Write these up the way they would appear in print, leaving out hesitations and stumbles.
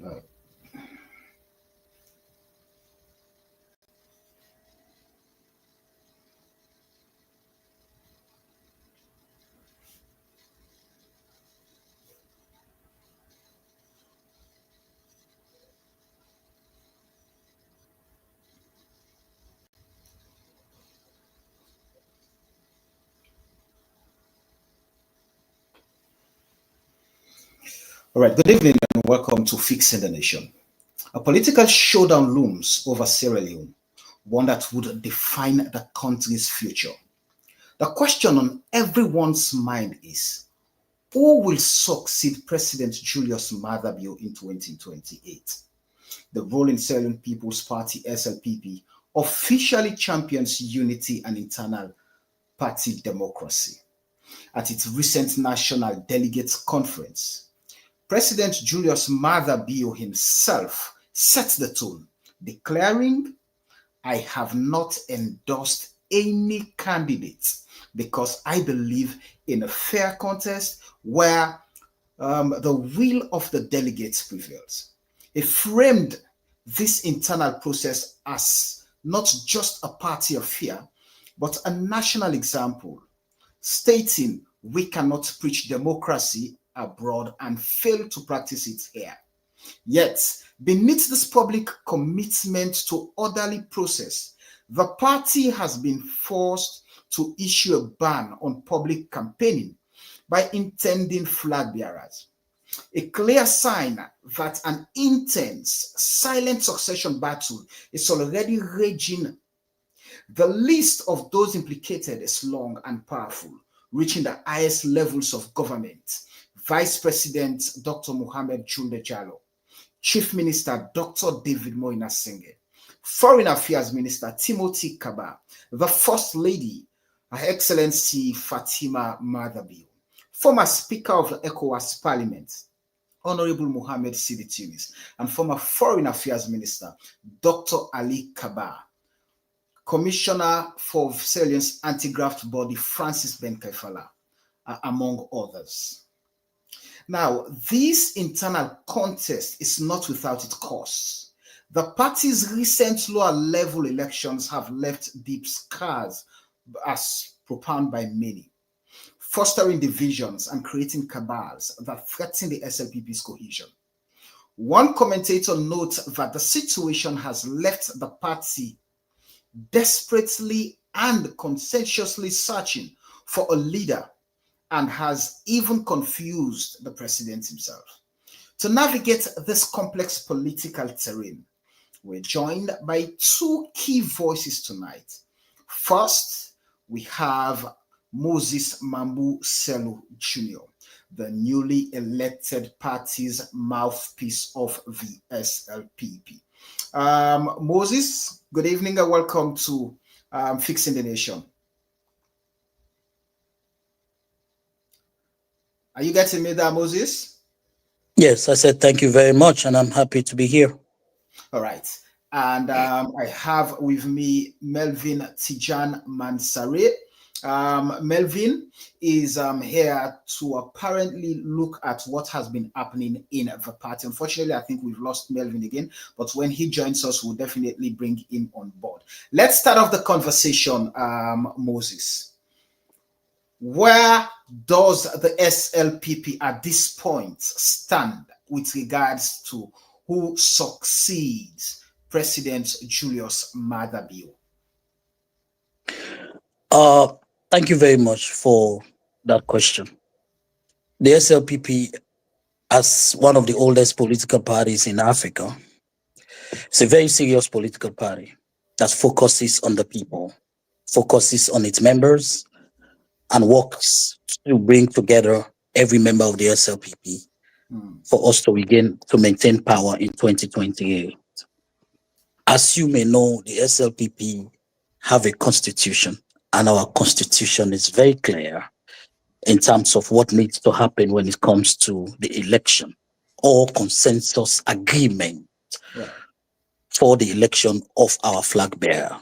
Uh, All right, good evening and welcome to Fixing the Nation. A political showdown looms over Sierra Leone, one that would define the country's future. The question on everyone's mind is, who will succeed President Julius Maada Bio in 2028? The ruling Sierra Leone People's Party, SLPP, officially champions unity and internal party democracy. At its recent National Delegates Conference, President Julius Maada Bio himself set the tone, declaring, "I have not endorsed any candidate because I believe in a fair contest where the will of the delegates prevails." He framed this internal process as not just a party affair, but a national example, stating, "We cannot preach democracy abroad and fail to practice it here." Yet, beneath this public commitment to orderly process, the party has been forced to issue a ban on public campaigning by intending flag bearers. A clear sign that an intense, silent succession battle is already raging. The list of those implicated is long and powerful, reaching the highest levels of government. Vice President Dr. Mohamed Juldeh Jalloh, Chief Minister Dr. Moinina Sengeh, Foreign Affairs Minister Timothy Kabba, the First Lady, Her Excellency Fatima Bio, former Speaker of the ECOWAS Parliament, Honorable Mohamed Sidie Tunis, and former Foreign Affairs Minister Dr. Alie Kabba, Commissioner for Sierra Leone's anti-graft body Francis Ben Kaifala, among others. Now, this internal contest is not without its costs. The party's recent lower-level elections have left deep scars, as propounded by many, fostering divisions and creating cabals that threaten the SLPP's cohesion. One commentator notes that the situation has left the party desperately and conscientiously searching for a leader, and has even confused the president himself. To navigate this complex political terrain, we're joined by two key voices tonight. First, we have Moses Mambu Selu Jr., the newly elected party's mouthpiece of the SLPP. Moses, good evening and welcome to Fixing the Nation. Are you getting me there, Moses? Yes, I said thank you very much, and I'm happy to be here. All right. And I have with me Melvin Tijan Mansare. Melvin is here to apparently look at what has been happening in the party. Unfortunately, I think we've lost Melvin again, but when he joins us, we'll definitely bring him on board. Let's start off the conversation, Moses. Where does the SLPP at this point stand with regards to who succeeds President Julius Maada Bio? Thank you very much for that question. The SLPP, as one of the oldest political parties in Africa, it's a very serious political party that focuses on the people, focuses on its members, and works to bring together every member of the SLPP for us to maintain power in 2028. As you may know, the SLPP have a constitution, and our constitution is very clear in terms of what needs to happen when it comes to the election or consensus agreement for the election of our flag bearer.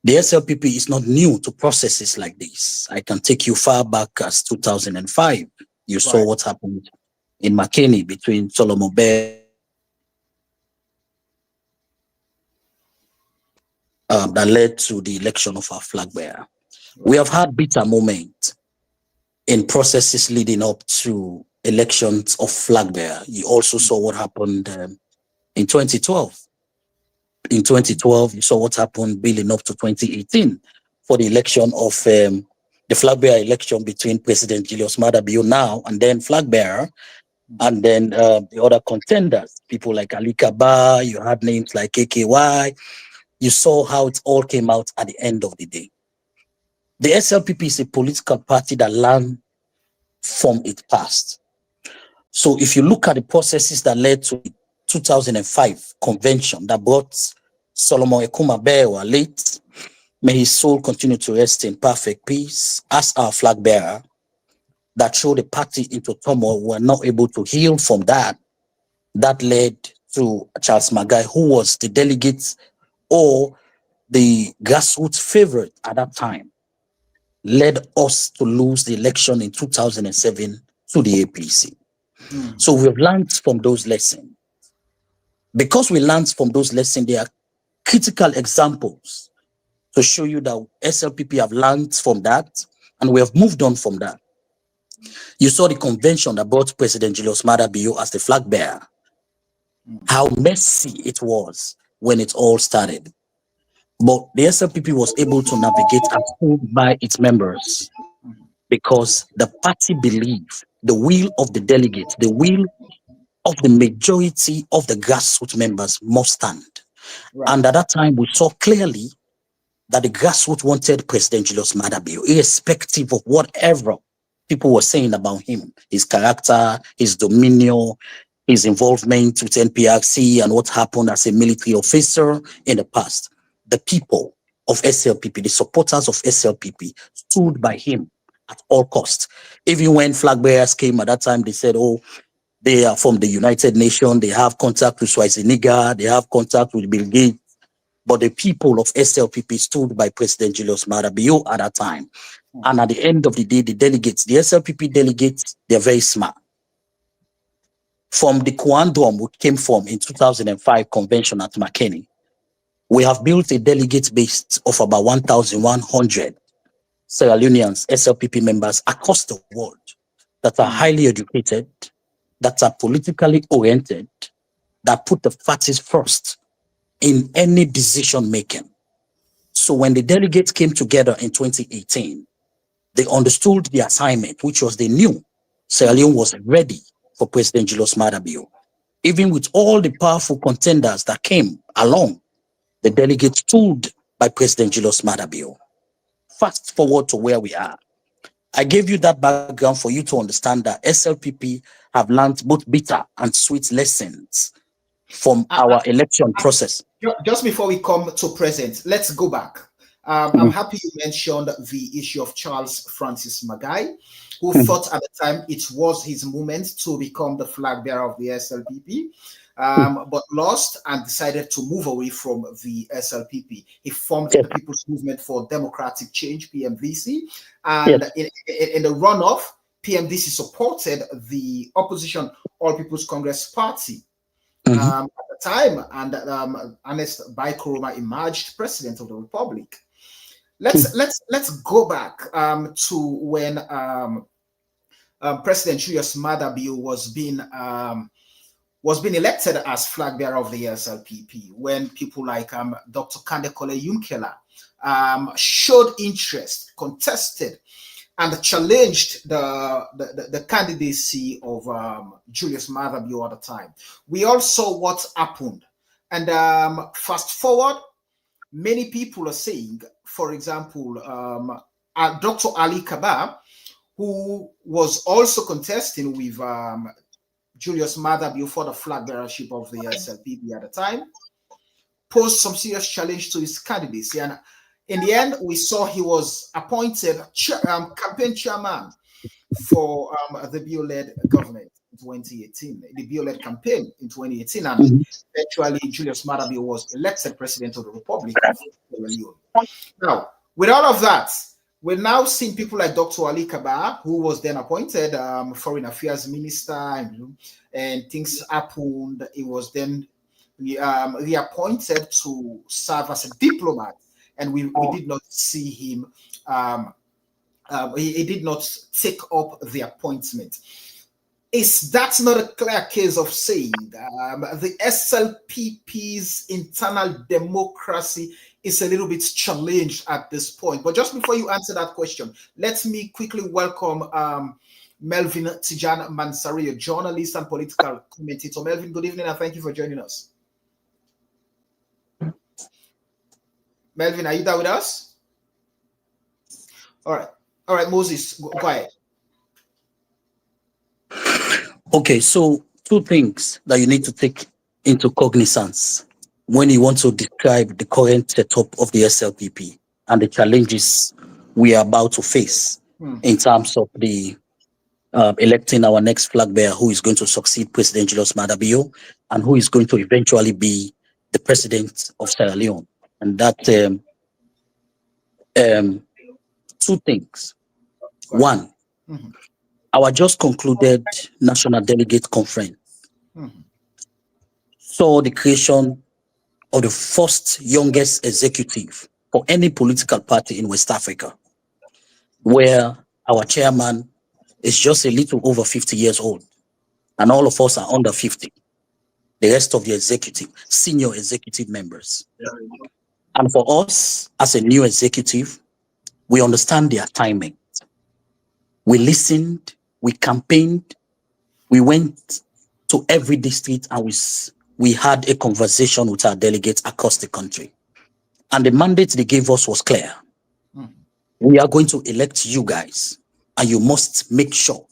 The SLPP is not new to processes like this. I can take you far back as 2005. You saw what happened in Makeni between Solomon Bell that led to the election of our flag bearer. We have had bitter moments in processes leading up to elections of flag bearer. You also saw what happened in 2012. In 2012, you saw what happened building up to 2018 for the election of the flag bearer election between President Julius Maada Bio now and then flag bearer, and then the other contenders, people like Alie Kabba, you had names like KKY. You saw how it all came out at the end of the day. The SLPP is a political party that learned from its past. So if you look at the processes that led to the 2005 convention that brought Solomon Ekuma Bewa late, may his soul continue to rest in perfect peace, as our flag bearer, that threw the party into turmoil, were not able to heal from that. That led to Charles Magai, who was the delegate or the grassroots favorite at that time, led us to lose the election in 2007 to the APC. So we've learned from those lessons. Because we learned from those lessons, there are critical examples to show you that SLPP have learned from that, and we have moved on from that. You saw the convention that brought President Julius Maada Bio as the flag bearer. How messy it was when it all started. But the SLPP was able to navigate and hold by its members because the party believed the will of the delegates, the will of the majority of the grassroots members must stand. Right. And at that time, we saw clearly that the grassroots wanted President Julius Maada Bio, irrespective of whatever people were saying about him, his character, his dominion, his involvement with NPRC, and what happened as a military officer in the past. The people of SLPP, the supporters of SLPP, stood by him at all costs. Even when flag bearers came at that time, they said, oh, they are from the United Nations, they have contact with Schwarzenegger, they have contact with Bill Gates. But the people of SLPP stood by President Julius Maada Bio at that time. And at the end of the day, the delegates, the SLPP delegates, they're very smart. From the quandrum we came from in 2005 convention at McKinney, we have built a delegate base of about 1,100 Sierra Leoneans, SLPP members across the world that are highly educated, that are politically oriented, that put the parties first in any decision making. So when the delegates came together in 2018, they understood the assignment, which was they knew Sierra Leone was ready for President Julius Maada Bio. Even with all the powerful contenders that came along, the delegates stood by President Julius Maada Bio. Fast forward to where we are. I gave you that background for you to understand that SLPP have learned both bitter and sweet lessons from our election process. Just before we come to present, let's go back. I'm happy you mentioned the issue of Charles Francis Magai, who thought at the time it was his moment to become the flag bearer of the SLPP, but lost and decided to move away from the SLPP. He formed the People's Movement for Democratic Change, PMDC, and in the runoff, PMDC supported the opposition All People's Congress Party. At the time, and Ernest Bai Koroma emerged president of the Republic. Let's go back to when President Julius Maada Bio was being elected as flag bearer of the SLPP. When people like Dr. Kande Kole Yunkela showed interest, contested, and challenged the candidacy of Julius Maada Bio at the time. We all saw what happened. And fast forward, many people are saying, for example, Dr. Alie Kabba, who was also contesting with Julius Maada Bio for the flag bearership of the SLPP at the time, posed some serious challenge to his candidacy. And in the end, we saw he was appointed campaign chairman for the Bio-led government in 2018, the Bio-led campaign in 2018, and eventually Julius Maada Bio was elected president of the Republic of Sierra Leone. Now, with all of that, we're now seeing people like Dr. Alie Kabba, who was then appointed foreign affairs minister, and things happened. He was then reappointed to serve as a diplomat and we did not see him. He did not take up the appointment. Is that not a clear case of saying the SLPP's internal democracy is a little bit challenged at this point? But just before you answer that question, let me quickly welcome Melvin Tijan Mansari, a journalist and political commentator. Melvin, good evening and thank you for joining us. Melvin, are you there with us? All right, Moses, go ahead. Okay, so two things that you need to take into cognizance when you want to describe the current setup of the SLPP and the challenges we are about to face in terms of the electing our next flag bearer who is going to succeed President Julius Maada Bio and who is going to eventually be the president of Sierra Leone. And that two things. One, our just concluded National Delegates Conference saw the creation of the first youngest executive for any political party in West Africa, where our chairman is just a little over 50 years old, and all of us are under 50. The rest of the executive, senior executive members. And for us, as a new executive, we understand their timing. We listened, we campaigned, we went to every district, and we had a conversation with our delegates across the country. And the mandate they gave us was clear. We are going to elect you guys, and you must make sure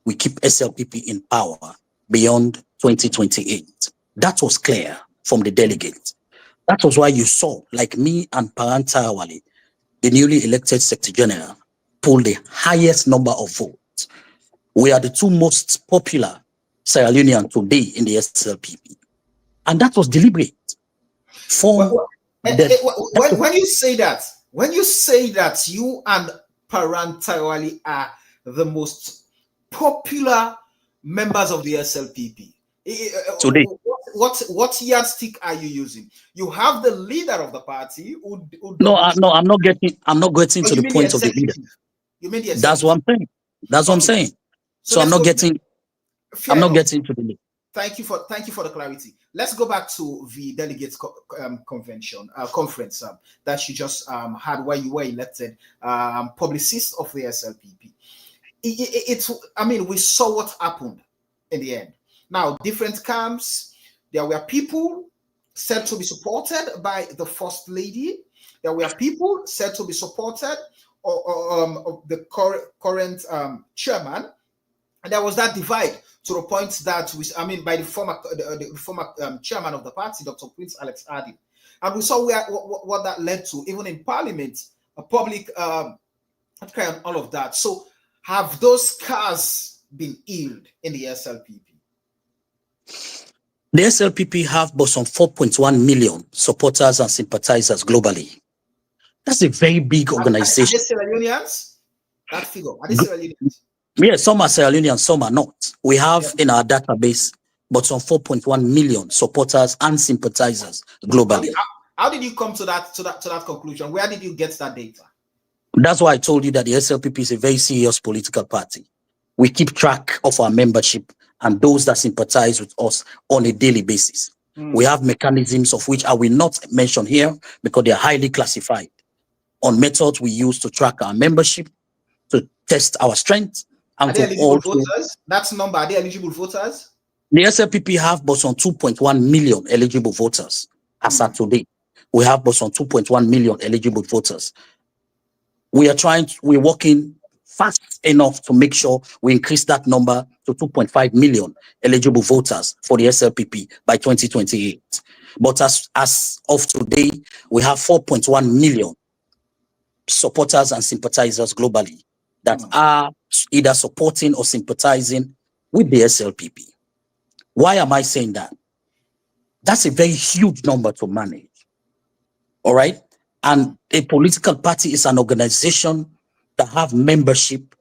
we keep SLPP in power beyond 2028. That was clear from the delegates. That was why you saw, like me and Parantarawale, the newly elected Secretary General, pull the highest number of votes. We are the two most popular Sierra Leoneans today in the SLPP. And that was deliberate. When you say that you and Parantarawale are the most popular members of the SLPP, today, what yardstick are you using? You have the leader of the party who I'm not getting to the point of the leader. You mean the That's what I'm saying. That's what I'm saying. So I'm not getting to the leader. Thank you for the clarity. Let's go back to the delegates conference that you just had, where you were elected publicist of the SLPP. We saw what happened in the end. Now, different camps. There were people said to be supported by the First Lady. There were people said to be supported of the current chairman. And there was that divide to the point that by the former chairman of the party, Dr. Prince Alex Adi. And we saw what that led to, even in Parliament, a public outcry and all of that. So have those scars been healed in the SLPP? The SLPP have but some 4.1 million supporters and sympathizers globally. That's a very big organization. Are they Sierra Leoneans? That figure. Are they Sierra Leoneans? Yes, some are Sierra Leoneans, some are not. We have in our database but some 4.1 million supporters and sympathizers globally. How did you come to that conclusion? Where did you get that data? That's why I told you that the SLPP is a very serious political party. We keep track of our membership and those that sympathize with us on a daily basis. We have mechanisms of which I will not mention here because they are highly classified, on methods we use to track our membership, to test our strength, and to also voters. That's number. Are they eligible voters? The SLPP have but some 2.1 million eligible voters as at today. We have but some 2.1 million eligible voters. We're working fast enough to make sure we increase that number to 2.5 million eligible voters for the SLPP by 2028. But as of today, we have 4.1 million supporters and sympathizers globally that are either supporting or sympathizing with the SLPP. Why am I saying that? That's a very huge number to manage. All right? And a political party is an organization that have membership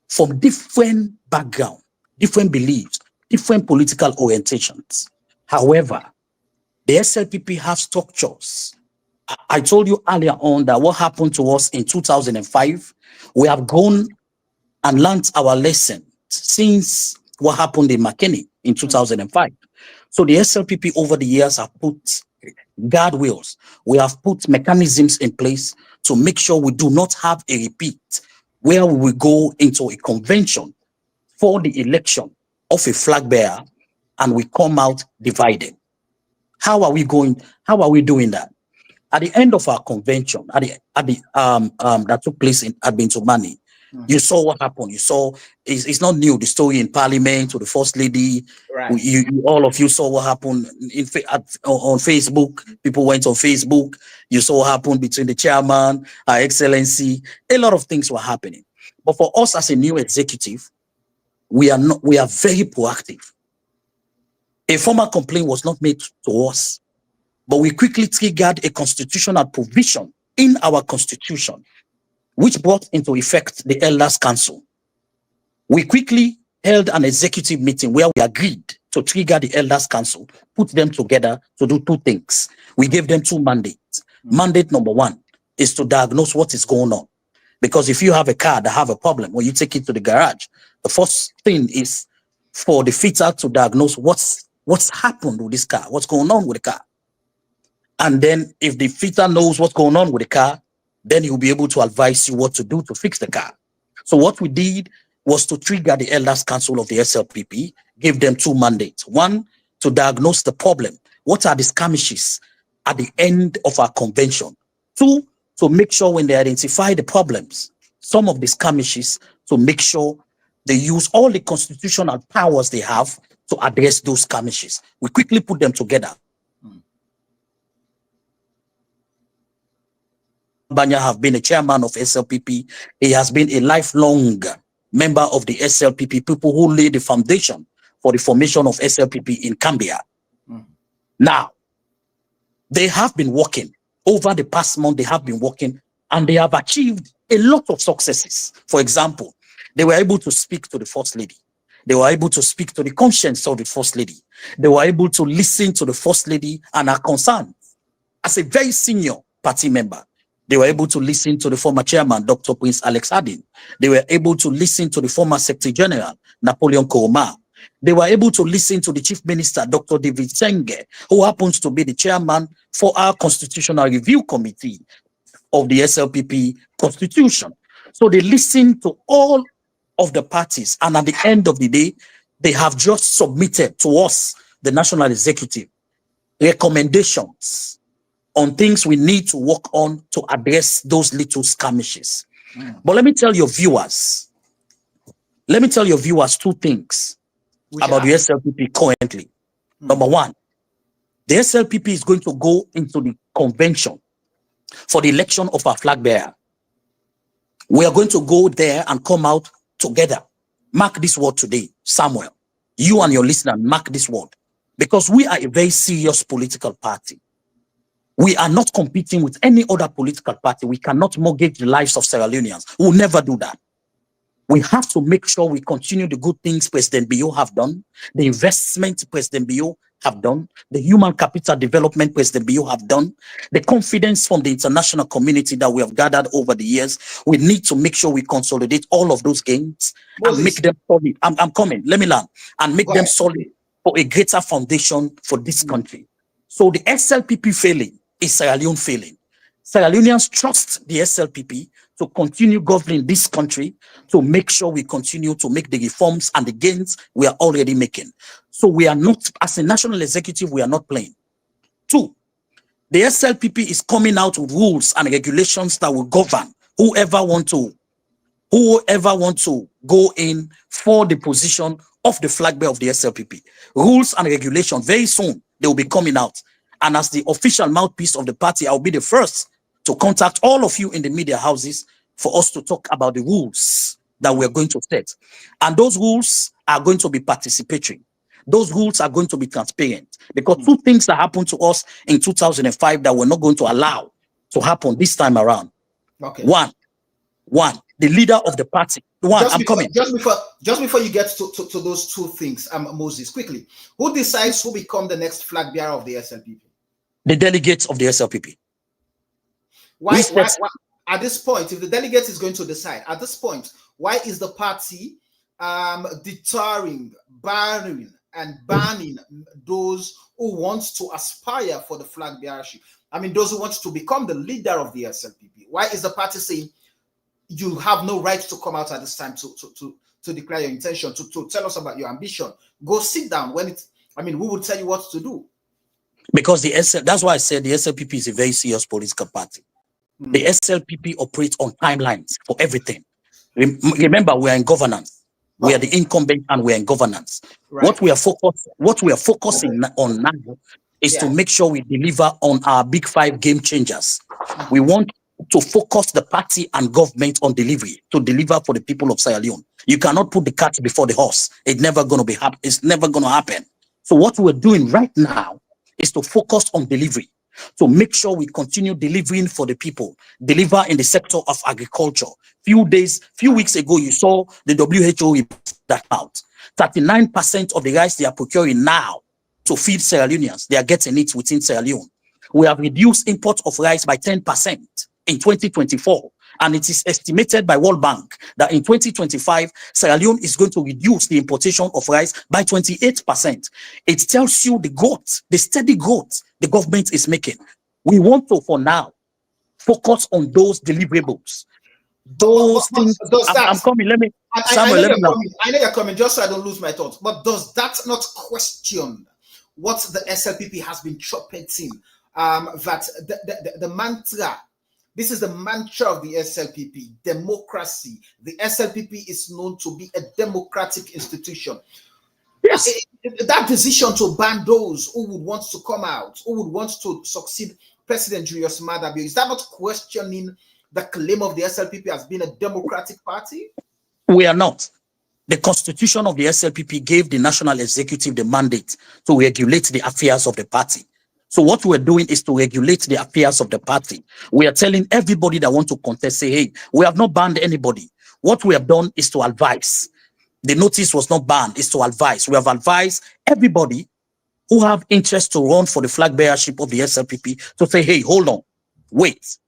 from different backgrounds, different beliefs, different political orientations. However, the SLPP have structures I told you earlier on that what happened to us in 2005, we have gone and learned our lesson since what happened in McKinney in 2005. So the SLPP over the years have put guardrails. We have put mechanisms in place to make sure we do not have a repeat where we will go into a convention for the election of a flag bearer and we come out divided. How are we doing that? At the end of our convention, that took place at Bintumani, you saw what happened. You saw it's not new. The story in Parliament to the First Lady. Right. All of you saw what happened on Facebook. People went on Facebook. You saw what happened between the chairman, Her Excellency. A lot of things were happening. But for us as a new executive, we are very proactive. A formal complaint was not made to us, but we quickly triggered a constitutional provision in our constitution, which brought into effect the Elders Council. We quickly held an executive meeting where we agreed to trigger the Elders Council, put them together to do two things. We gave them two mandates. Mandate number one is to diagnose what is going on. Because if you have a car that have a problem, when you take it to the garage, the first thing is for the fitter to diagnose what's happened with this car, what's going on with the car. And then if the fitter knows what's going on with the car, then he'll be able to advise you what to do to fix the car. So what we did was to trigger the Elders Council of the SLPP, give them two mandates. One, to diagnose the problem. What are the skirmishes at the end of our convention? Two, to make sure when they identify the problems, some of the skirmishes, to make sure they use all the constitutional powers they have to address those skirmishes. We quickly put them together. Banya have been a chairman of SLPP. He has been a lifelong member of the SLPP, people who laid the foundation for the formation of SLPP in Gambia. Now, they have been working. Over the past month, they have been working and they have achieved a lot of successes. For example, they were able to speak to the First Lady. They were able to speak to the conscience of the First Lady. They were able to listen to the First Lady and her concerns. As a very senior party member, they were able to listen to the former chairman, Dr. Prince Alex Hadin. They were able to listen to the former Secretary General, Napoleon Koroma. They were able to listen to the Chief Minister, Dr. David Sengeh, who happens to be the chairman for our Constitutional Review Committee of the SLPP Constitution. So they listened to all of the parties, and at the end of the day, they have just submitted to us, the National Executive, recommendations on things we need to work on to address those little skirmishes. But let me tell your viewers two things about the SLPP currently. Number one, the SLPP is going to go into the convention for the election of our flag bearer. We are going to go there and come out together. Mark this word today, Samuel. You and your listener, mark this word. Because we are a very serious political party. We are not competing with any other political party. We cannot mortgage the lives of Sierra Leoneans. We'll never do that. We have to make sure we continue the good things President Bio have done, the investment President Bio have done, the human capital development President Bio have done, the confidence from the international community that we have gathered over the years. We need to make sure we consolidate all of those gains and make them solid. I'm coming. Let me learn. And make them solid for a greater foundation for this country. So the SLPP failing is Sierra Leone failing. Sierra Leoneans trust the SLPP to continue governing this country, to make sure we continue to make the reforms and the gains we are already making. So we are not, as a national executive, we are not playing. Two, the SLPP is coming out with rules and regulations that will govern whoever want to go in for the position of the flag bearer of the SLPP. Rules and regulations, very soon, they will be coming out. And as the official mouthpiece of the party, I'll be the first to contact all of you in the media houses for us to talk about the rules that we're going to set. And those rules are going to be participatory. Those rules are going to be transparent. Because two things that happened to us in 2005 that we're not going to allow to happen this time around. Okay. One, the leader of the party. Just before you get to those two things, Moses, quickly, who decides who become the next flag bearer of the SLPP? The delegates of the SLPP. Why at this point, if the delegate is going to decide, at this point, why is the party deterring, barring, and banning those who want to aspire for the flag bearership? I mean, those who want to become the leader of the SLPP. Why is the party saying you have no right to come out at this time to declare your intention, to tell us about your ambition? Go sit down. We will tell you what to do. Because that's why I said the SLPP is a very serious political party. The SLPP operates on timelines for everything. Remember, we are in governance. We are the incumbent and we are in governance. Right. What we are focusing on now is to make sure we deliver on our big 5 game changers. We want to focus the party and government on delivery, to deliver for the people of Sierra Leone. You cannot put the cart before the horse. It's never going to happen. So what we're doing right now is to focus on delivery, to make sure we continue delivering for the people, deliver in the sector of agriculture. Few weeks ago, you saw the WHO report that out. 39% of the rice they are procuring now to feed Sierra Leoneans, they are getting it within Sierra Leone. We have reduced import of rice by 10% in 2024. And it is estimated by World Bank that in 2025, Sierra Leone is going to reduce the importation of rice by 28%. It tells you the steady growth the government is making. We want to, for now, focus on those deliverables. Those things. I'm coming. I know you're coming, just so I don't lose my thoughts. But does that not question what the SLPP has been trumpeting? That the mantra. This is the mantra of the SLPP, democracy. The SLPP is known to be a democratic institution. Yes. That decision to ban those who would want to come out, who would want to succeed President Julius Maada Bio, is that not questioning the claim of the SLPP as being a democratic party? We are not. The constitution of the SLPP gave the national executive the mandate to regulate the affairs of the party. So what we're doing is to regulate the affairs of the party. We are telling everybody that want to contest, say, hey, we have not banned anybody. What we have done is to advise. The notice was not banned, it's to advise. We have advised everybody who have interest to run for the flag bearership of the SLPP to say, hey, hold on, wait.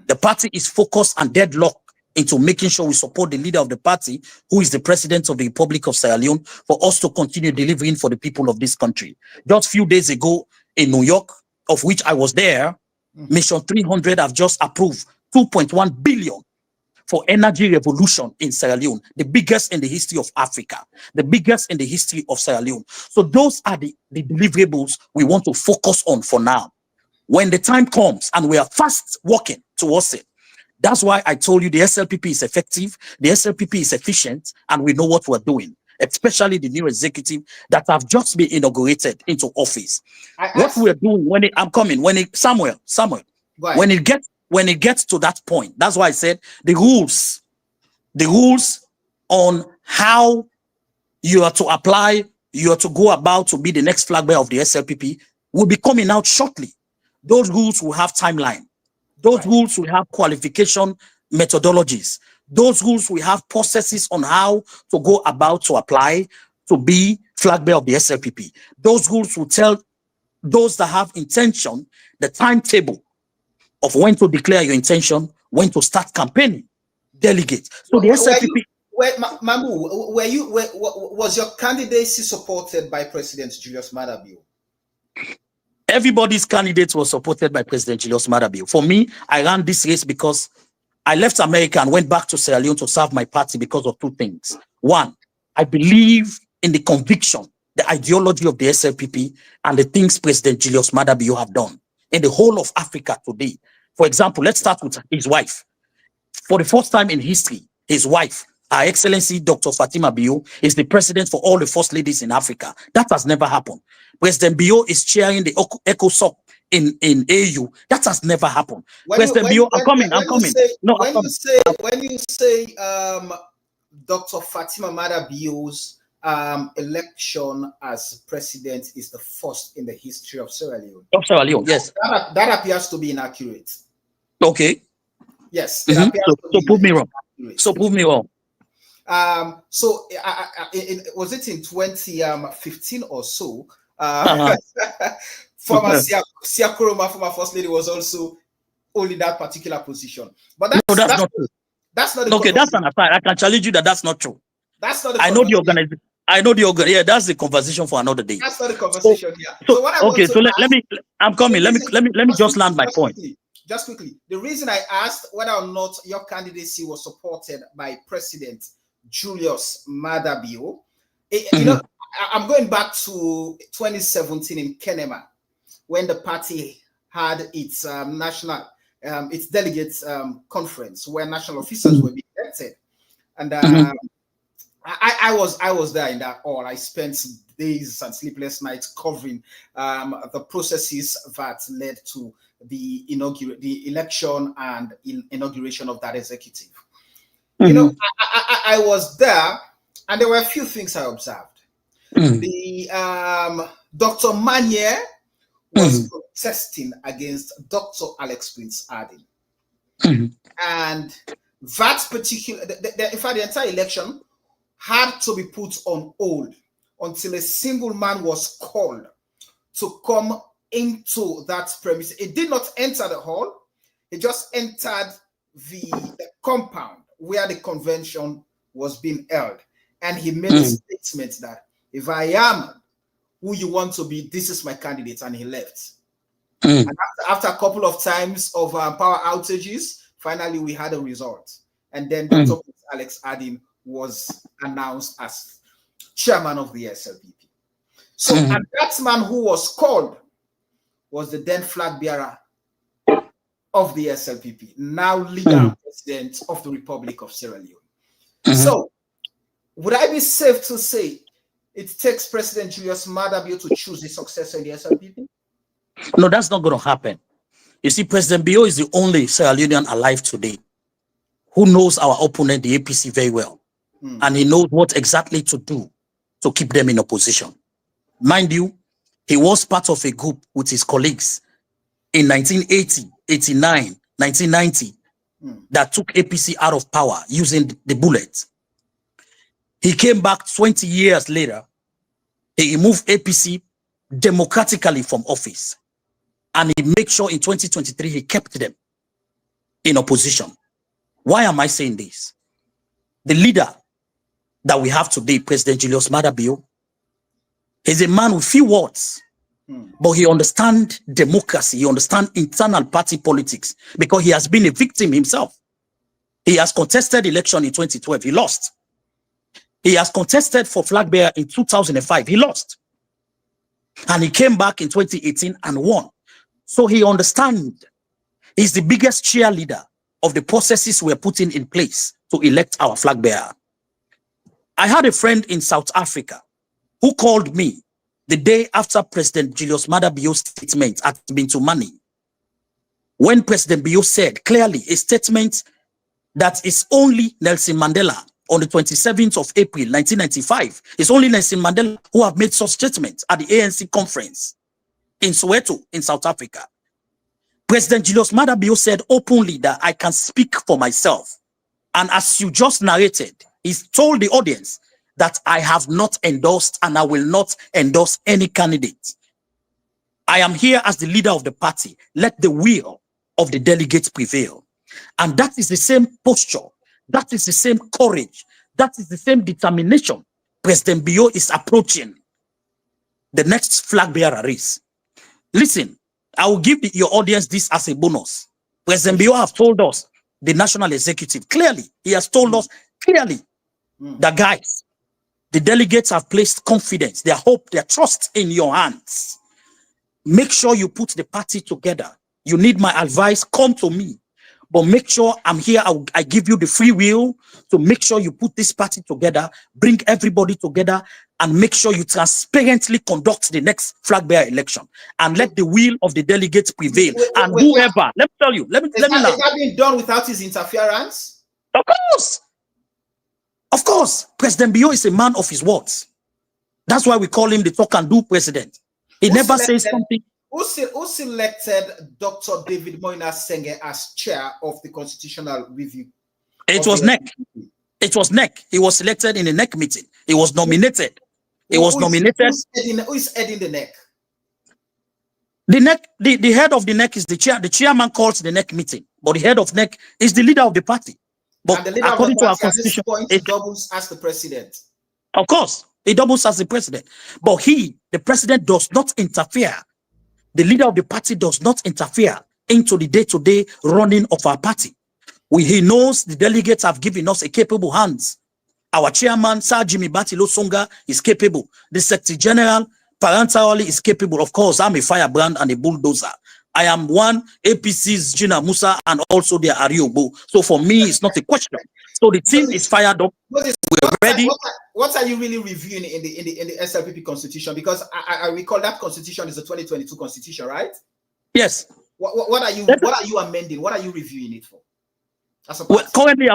The party is focused and deadlocked into making sure we support the leader of the party, who is the president of the Republic of Sierra Leone, for us to continue delivering for the people of this country. Just a few days ago, in New York, of which I was there, Mission 300 have just approved 2.1 billion for energy revolution in Sierra Leone, the biggest in the history of Africa, the biggest in the history of Sierra Leone. So those are the deliverables we want to focus on for now. When the time comes and we are fast working towards it, that's why I told you the SLPP is effective, the SLPP is efficient, and we know what we're doing, especially the new executive that have just been inaugurated into office. What we're doing when it gets to that point, that's why I said the rules on how you are to apply, you are to go about to be the next flag bearer of the SLPP will be coming out shortly. Those rules will have timeline. Those rules will have qualification methodologies. Those rules will have processes on how to go about to apply to be flag bearer of the SLPP. Those rules will tell those that have intention the timetable of when to declare your intention, when to start campaigning delegates. So the SLPP. Mamu, was your candidacy supported by President Julius Maada Bio? Everybody's candidate was supported by President Julius Maada Bio. For me, I ran this race because I left America and went back to Sierra Leone to serve my party because of 2 things. One, I believe in the conviction, the ideology of the SLPP and the things President Julius Maada Bio have done in the whole of Africa today. For example, let's start with his wife. For the first time in history, his wife, Her Excellency Dr. Fatima Bio, is the president for all the first ladies in Africa. That has never happened. President Bio is chairing the ECOWAS in AU. That has never happened. President Bio, I'm coming. When you say Dr. Fatima Maada Bio's election as president is the first in the history of Sierra Leone. Of Sierra Leone, yes. That appears to be inaccurate. Okay. Yes. So prove me wrong. So prove me wrong. Was it in 2015 or so? Former Siakuroma, former First Lady, was also only that particular position. But no, that's not true. That's not the okay. That's an aside. I can challenge you that that's not true. That's not the I know the organization. I know the organization. Yeah, that's the conversation for another day. That's not the conversation here. So what I okay, want to let me. I'm coming. Let me just land my point. Just quickly, the reason I asked whether or not your candidacy was supported by President Julius Maada Bio, you know, I'm going back to 2017 in Kenema, when the party had its its delegates conference, where national officers were being elected, and I was there in that hall. I spent days and sleepless nights covering the processes that led to the election and inauguration of that executive. You know, I was there, and there were a few things I observed. The Dr. Manier was protesting against Dr. Alex Prince Adin, and that particular, in fact, the entire election had to be put on hold until a single man was called to come into that premise. It did not enter the hall. It just entered the compound where the convention was being held. And he made a statement that if I am who you want to be, this is my candidate. And he left. And after a couple of times of power outages, finally we had a result. And then Dr. Alex Adin was announced as chairman of the SLPP. So and that man who was called was the then flag bearer of the SLPP, now leader and president of the Republic of Sierra Leone. So would I be safe to say it takes President Julius Maada Bio to choose his successor in the SLPP? No, that's not going to happen. You see, President Bio is the only Sierra Leonean alive today who knows our opponent, the APC, very well. And he knows what exactly to do to keep them in opposition. Mind you, he was part of a group with his colleagues in 1980, 89, 1990 that took APC out of power using the bullet. He came back 20 years later. He removed APC democratically from office. And he made sure in 2023 he kept them in opposition. Why am I saying this? The leader that we have today, President Julius Maada Bio, is a man with few words, but he understands democracy, he understands internal party politics, because he has been a victim himself. He has contested election in 2012, he lost. He has contested for flag bearer in 2005, he lost. And he came back in 2018 and won. So he understands. He's the biggest cheerleader of the processes we're putting in place to elect our flag bearer. I had a friend in South Africa who called me the day after President Julius Maada Bio's statement at Bintu Mani, when President Bio said clearly a statement that is only Nelson Mandela on the 27th of April 1995. It's only Nelson Mandela who have made such statements at the ANC conference in Soweto in South Africa. President Julius Maada Bio said openly that I can speak for myself. And as you just narrated, he's told the audience that I have not endorsed and I will not endorse any candidate. I am here as the leader of the party. Let the will of the delegates prevail. And that is the same posture. That is the same courage. That is the same determination President Bio is approaching the next flag bearer race. Listen, I will give your audience this as a bonus. President Bio have told us, the national executive, clearly, he has told us clearly that, guys, the delegates have placed confidence, their hope, their trust in your hands. Make sure you put the party together. You need my advice, come to me. But make sure I'm here. I give you the free will to make sure you put this party together, bring everybody together, and make sure you transparently conduct the next flag bearer election and let the will of the delegates prevail. And whoever, let me tell you, let me Is that being done without his interference? Of course. Of course. President Bio is a man of his words. That's why we call him the talk and do president. He never says something. Who selected Dr. David Moinina Sengeh as chair of the Constitutional Review? It was NEC. It was NEC. He was selected in a NEC meeting. He was nominated. He was nominated. Who is heading the NEC? The head of the NEC is the chair. The chairman calls the NEC meeting, but the head of NEC is the leader of the party. But and the leader according of the to our party constitution, at this point, doubles as the president. Of course, he doubles as the president. But the president does not interfere. The leader of the party does not interfere into the day-to-day running of our party. He knows the delegates have given us a capable hands. Our chairman, Sir Jimmy Batilo Songa, is capable. The Secretary General, parentarily, is capable. Of course, I'm a firebrand and a bulldozer. I am one, APC's Gina Musa, and also their Ariobo. So for me, it's not a question. So the team is fired up. We're ready. What are you really reviewing in the SLPP constitution? Because I recall that constitution is the 2022 constitution, right? Yes. What are you amending? What are you reviewing it for? Well, currently,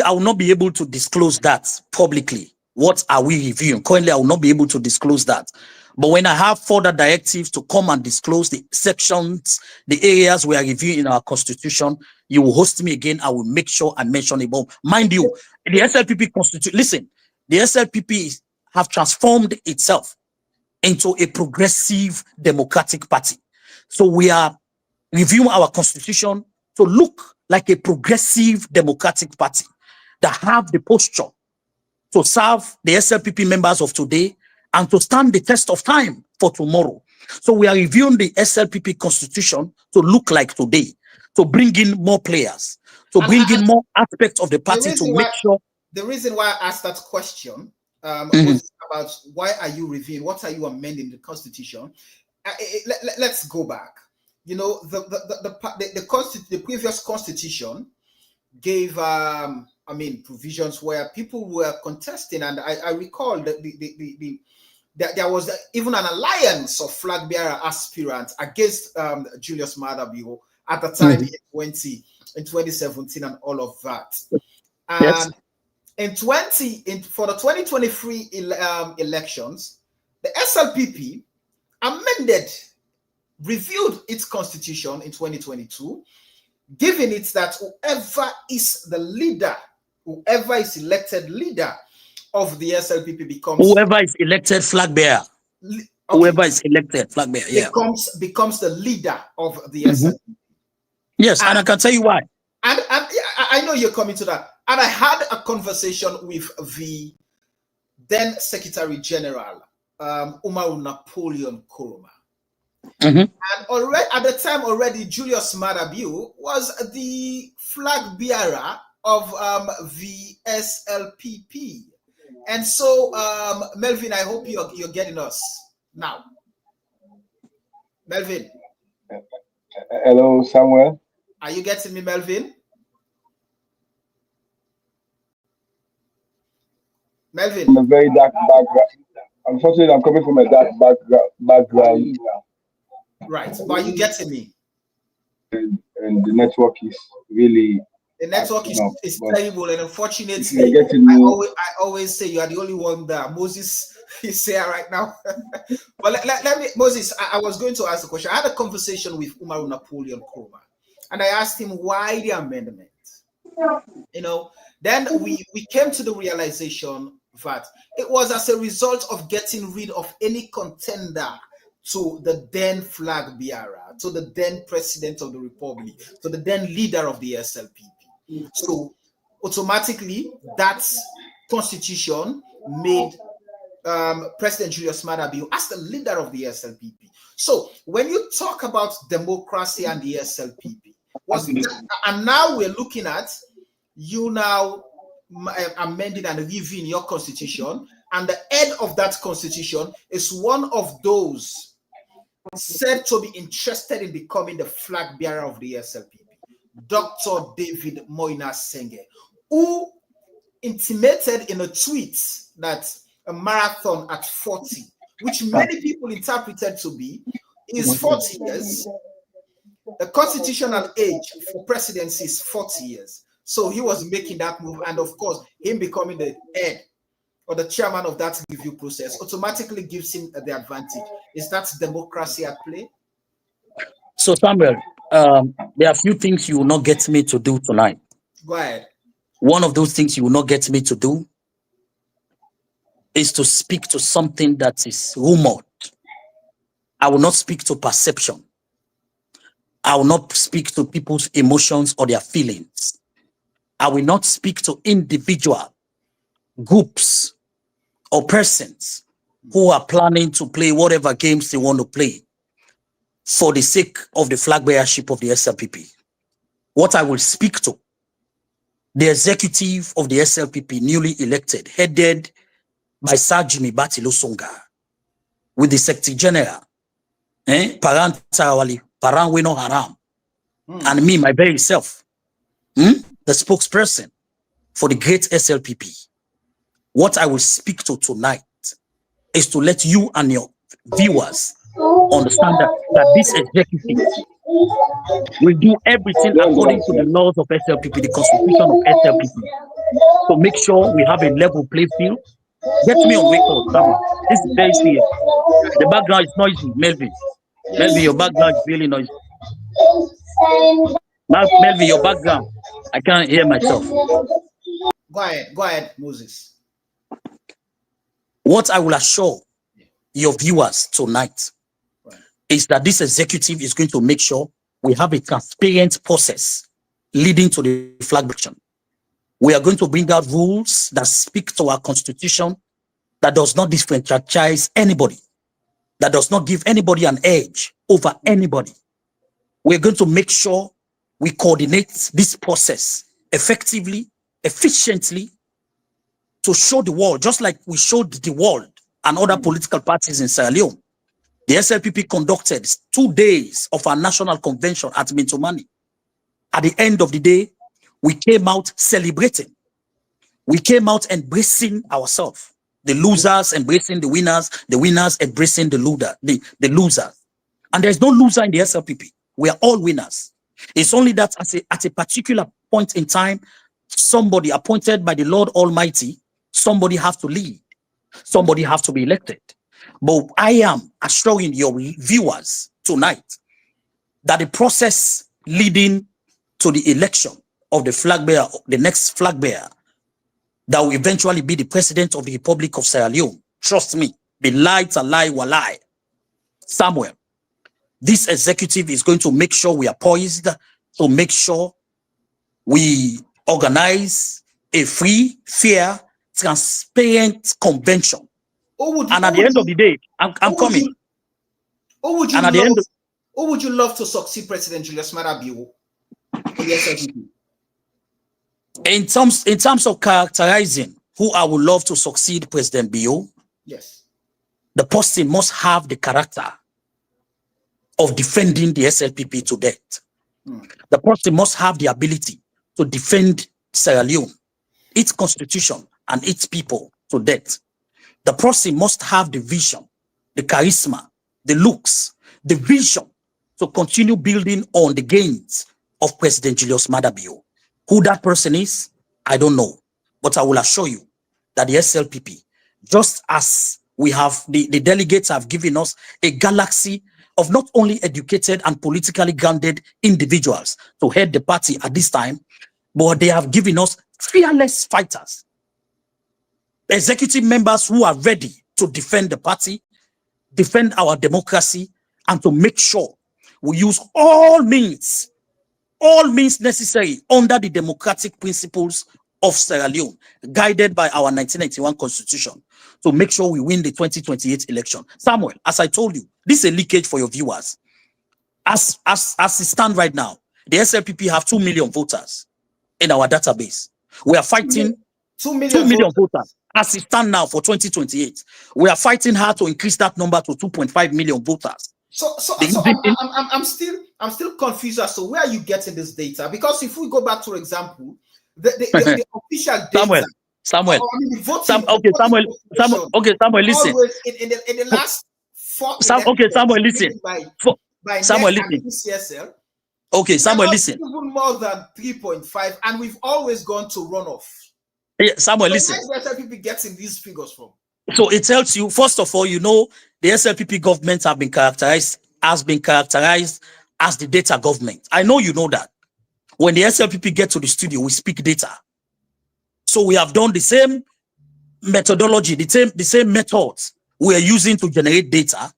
I will not be able to disclose that publicly. What are we reviewing? Currently, I will not be able to disclose that. But when I have further directives to come and disclose the sections, the areas we are reviewing in our constitution, you will host me again. I will make sure I mention it. But mind you, the SLPP constitution, listen, the SLPP have transformed itself into a progressive democratic party. So we are reviewing our constitution to look like a progressive democratic party that have the posture to serve the SLPP members of today and to stand the test of time for tomorrow. So we are reviewing the SLPP constitution to look like today, to bring in more players, to bring in more aspects of the party to make sure. The reason why I asked that question was about why are you reviewing, what are you amending the constitution? Let's go back. You know, the previous constitution gave provisions where people were contesting, and I recall that there was even an alliance of flag bearer aspirants against Julius Maada Bio at the time in 2017 and all of that. And for the 2023 elections, the SLPP reviewed its constitution in 2022, giving it that whoever is elected leader of the SLPP becomes whoever is elected flag bearer. Okay. Whoever is elected flag bearer, becomes the leader of the SLPP. Yes, and I can tell you why. And I know you're coming to that. And I had a conversation with the then Secretary General, Umaru Napoleon Kuruma. And already at the time, Julius Maada Bio was the flag bearer of the SLPP. And so, Melvin, I hope you're getting us now. Melvin. Hello, Samuel. Are you getting me, Melvin? Melvin. From a very dark background. Unfortunately, I'm coming from a dark background. Right, but are you getting me? And the network is really... The network is terrible, and unfortunately, I always say you are the only one there. Moses is here right now. But let me, Moses, I was going to ask a question. I had a conversation with Umaru Napoleon Kuruma, and I asked him why the amendment. You know, then we came to the realization that it was as a result of getting rid of any contender to the then flag bearer, to the then president of the republic, to the then leader of the SLPP. So automatically, that constitution made President Julius Maada Bio as the leader of the SLPP. So when you talk about democracy and the SLPP, and now we're looking at you now amending and reviewing your constitution, and the head of that constitution is one of those said to be interested in becoming the flag bearer of the SLPP, Dr. David Moinina Sengeh, who intimated in a tweet that a marathon at 40, which many people interpreted to be is 40 years. The constitutional age for presidency is 40 years. So he was making that move, and of course, him becoming the head or the chairman of that review process automatically gives him the advantage. Is that democracy at play? So, Samuel, there are a few things you will not get me to do tonight. Go ahead. One of those things you will not get me to do is to speak to something that is rumored I will not speak to perception. I will not speak to people's emotions or their feelings. I will not speak to individual groups or persons who are planning to play whatever games they want to play for the sake of the flag bearership of the SLPP. What I will speak to the executive of the SLPP, newly elected, headed by Sir Jimmy Batilo Songa, with the Secretary General, Parang Tarawali, Parang Weno Haram, and me, my very self, the spokesperson for the great SLPP. What I will speak to tonight is to let you and your viewers understand that this executive will do everything according to the laws of SLPP, the constitution of SLPP, to make sure we have a level play field. Get me on record, someone. This is very serious. The background is noisy, Melvin. Melvin, your background is really noisy. Melvin, your background. I can't hear myself. Go ahead, Moses. What I will assure your viewers tonight is that this executive is going to make sure we have a transparent process leading to the flag bearer. We are going to bring out rules that speak to our constitution, that does not disenfranchise anybody, that does not give anybody an edge over anybody. We're going to make sure we coordinate this process effectively, efficiently, to show the world, just like we showed the world and other political parties in Sierra Leone. The SLPP conducted 2 days of our national convention at Mintomani. At the end of the day, we came out celebrating. We came out embracing ourselves. The losers embracing the winners embracing the losers. And there's no loser in the SLPP. We are all winners. It's only that at a particular point in time, somebody appointed by the Lord Almighty, somebody has to lead. Somebody has to be elected. But I am assuring your viewers tonight that the process leading to the election of the flag bearer, the next flag bearer, that will eventually be the President of the Republic of Sierra Leone, trust me, be light a lie walai, Samuel, this executive is going to make sure we are poised, to make sure we organize a free, fair, transparent convention. And at the end of the day, I'm coming. Who would you love to succeed President Julius Maada Bio in the SLPP? In terms of characterizing who I would love to succeed President Bio, yes, the person must have the character of defending the SLPP to death. The person must have the ability to defend Sierra Leone, its constitution, and its people to death. The person must have the vision, the charisma, the looks, the vision to continue building on the gains of President Julius Maada Bio. Who that person is, I don't know. But I will assure you that the SLPP, just as we have, the delegates have given us a galaxy of not only educated and politically grounded individuals to head the party at this time, but they have given us fearless fighters, executive members who are ready to defend the party, defend our democracy, and to make sure we use all means necessary under the democratic principles of Sierra Leone, guided by our 1991 constitution, to make sure we win the 2028 election. Samuel, as I told you, this is a leakage for your viewers. As it stands right now, the SLPP have 2 million voters in our database. We are fighting 2 million voters. As it stands now for 2028, we are fighting hard to increase that number to 2.5 million voters. So I'm still confused as to where are you getting this data? Because if we go back to example, the official data. Samuel, listen. In the last 4 Samuel, listen. Samuel, listen. Okay, Samuel, listen. Even more than 3.5, and we've always gone to runoff. Yeah, Samuel, listen. Where is SLPP getting these figures from? So it tells you, first of all, you know, the SLPP government has been characterized as the data government. I know you know that. When the SLPP get to the studio, we speak data. So we have done the same methodology, the same methods we are using to generate data,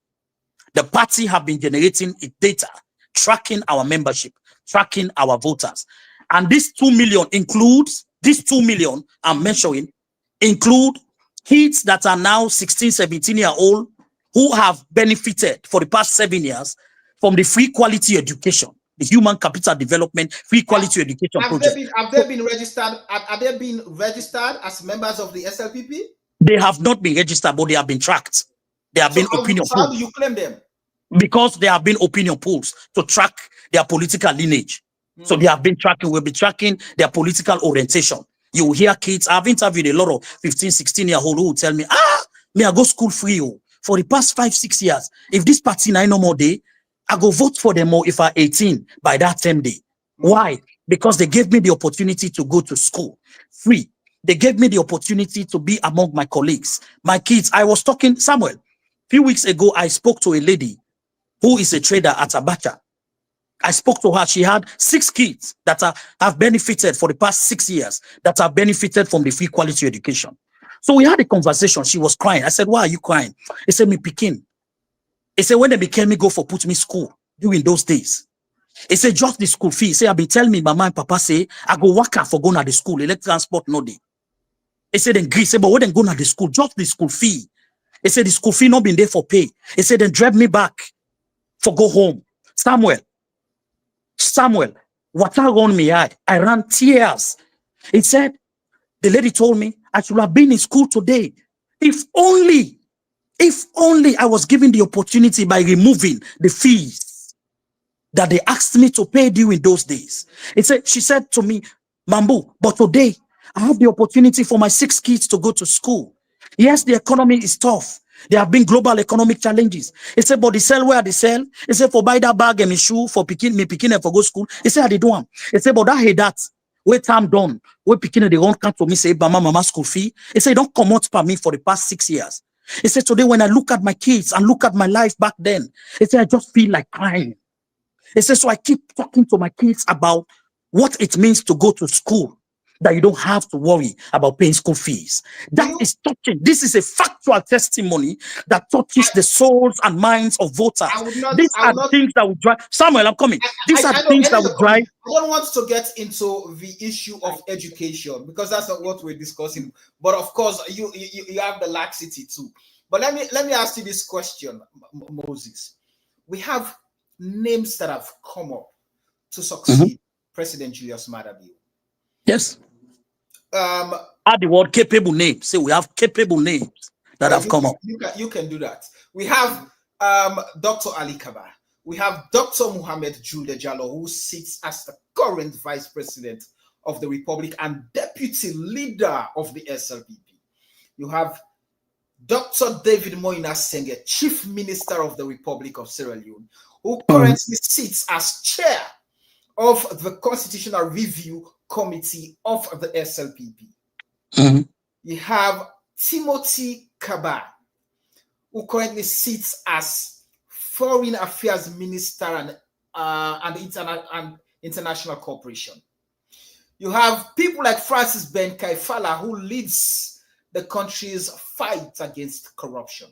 The party have been generating data, tracking our membership, tracking our voters. And this 2 million includes, this 2 million I'm mentioning, include kids that are now 16, 17-year-old who have benefited for the past 7 years from the free quality education, the human capital development, free quality education project. Have they been registered? Are they been registered as members of the SLPP? They have not been registered, but they have been tracked. They have been opinion polls. How do you claim them? Because there have been opinion polls to track their political lineage. So they have been tracking, we'll be tracking their political orientation. You will hear kids, I've interviewed a lot of 15, 16-year-old who will tell me, me I go school free for the past 5, 6 years. If this party na no more day, I go vote for them more if I'm 18 by that same day. Why? Because they gave me the opportunity to go to school free. They gave me the opportunity to be among my colleagues, my kids. I was talking, Samuel, a few weeks ago, I spoke to a lady who is a trader at Abacha. I spoke to her. She had 6 kids that have benefited for the past 6 years, that have benefited from the free quality education. So we had a conversation. She was crying. I said, why are you crying? He said, me picking. He said, when they became me go for put me school during those days. He said, just the school fee. He said, I've been telling me, mama and papa say, I go work out for going to the school. Electric transport, no day. He said, then Greece, but when they go to the school, just the school fee. He said, the school fee not been there for pay. He said, then drive me back for go home. Samuel, water on me eye. I ran tears. He said, the lady told me I should have been in school today. If only I was given the opportunity by removing the fees that they asked me to pay during those days. She said to me, Mambu, but today I have the opportunity for my 6 kids to go to school. Yes, the economy is tough. There have been global economic challenges. He said, but they sell where they sell. He said, for buy that bag and shoe for picking and for go school. He said, I did one. He said, but I hate that. Wait time done. Wait picking they won't come to me say, mama school fee. He said, don't come out for me for the past 6 years. He said, today when I look at my kids and look at my life back then, he said, I just feel like crying. He said, so I keep talking to my kids about what it means to go to school, that you don't have to worry about paying school fees. That is touching. This is a factual testimony that touches the souls and minds of voters. These are things that would drive. Samuel, I'm coming. These are things that would drive. I don't want to get into the issue of education because that's not what we're discussing. But of course, you have the laxity too. But let me ask you this question, Moses. We have names that have come up to succeed President Julius Maada Bio. Yes. Add the word capable names. Say we have capable names that have come up. You can do that. We have Dr. Alie Kabba. We have Dr. Mohamed Juldeh Jalloh, who sits as the current Vice President of the Republic and Deputy Leader of the SLPP. You have Dr. David Moinina Sengeh, Chief Minister of the Republic of Sierra Leone, who currently sits as Chair of the Constitutional Review Committee of the SLPP. You have Timothy Kabba, who currently sits as Foreign Affairs Minister and International Cooperation. You have people like Francis Ben Kaifala, who leads the country's fight against corruption.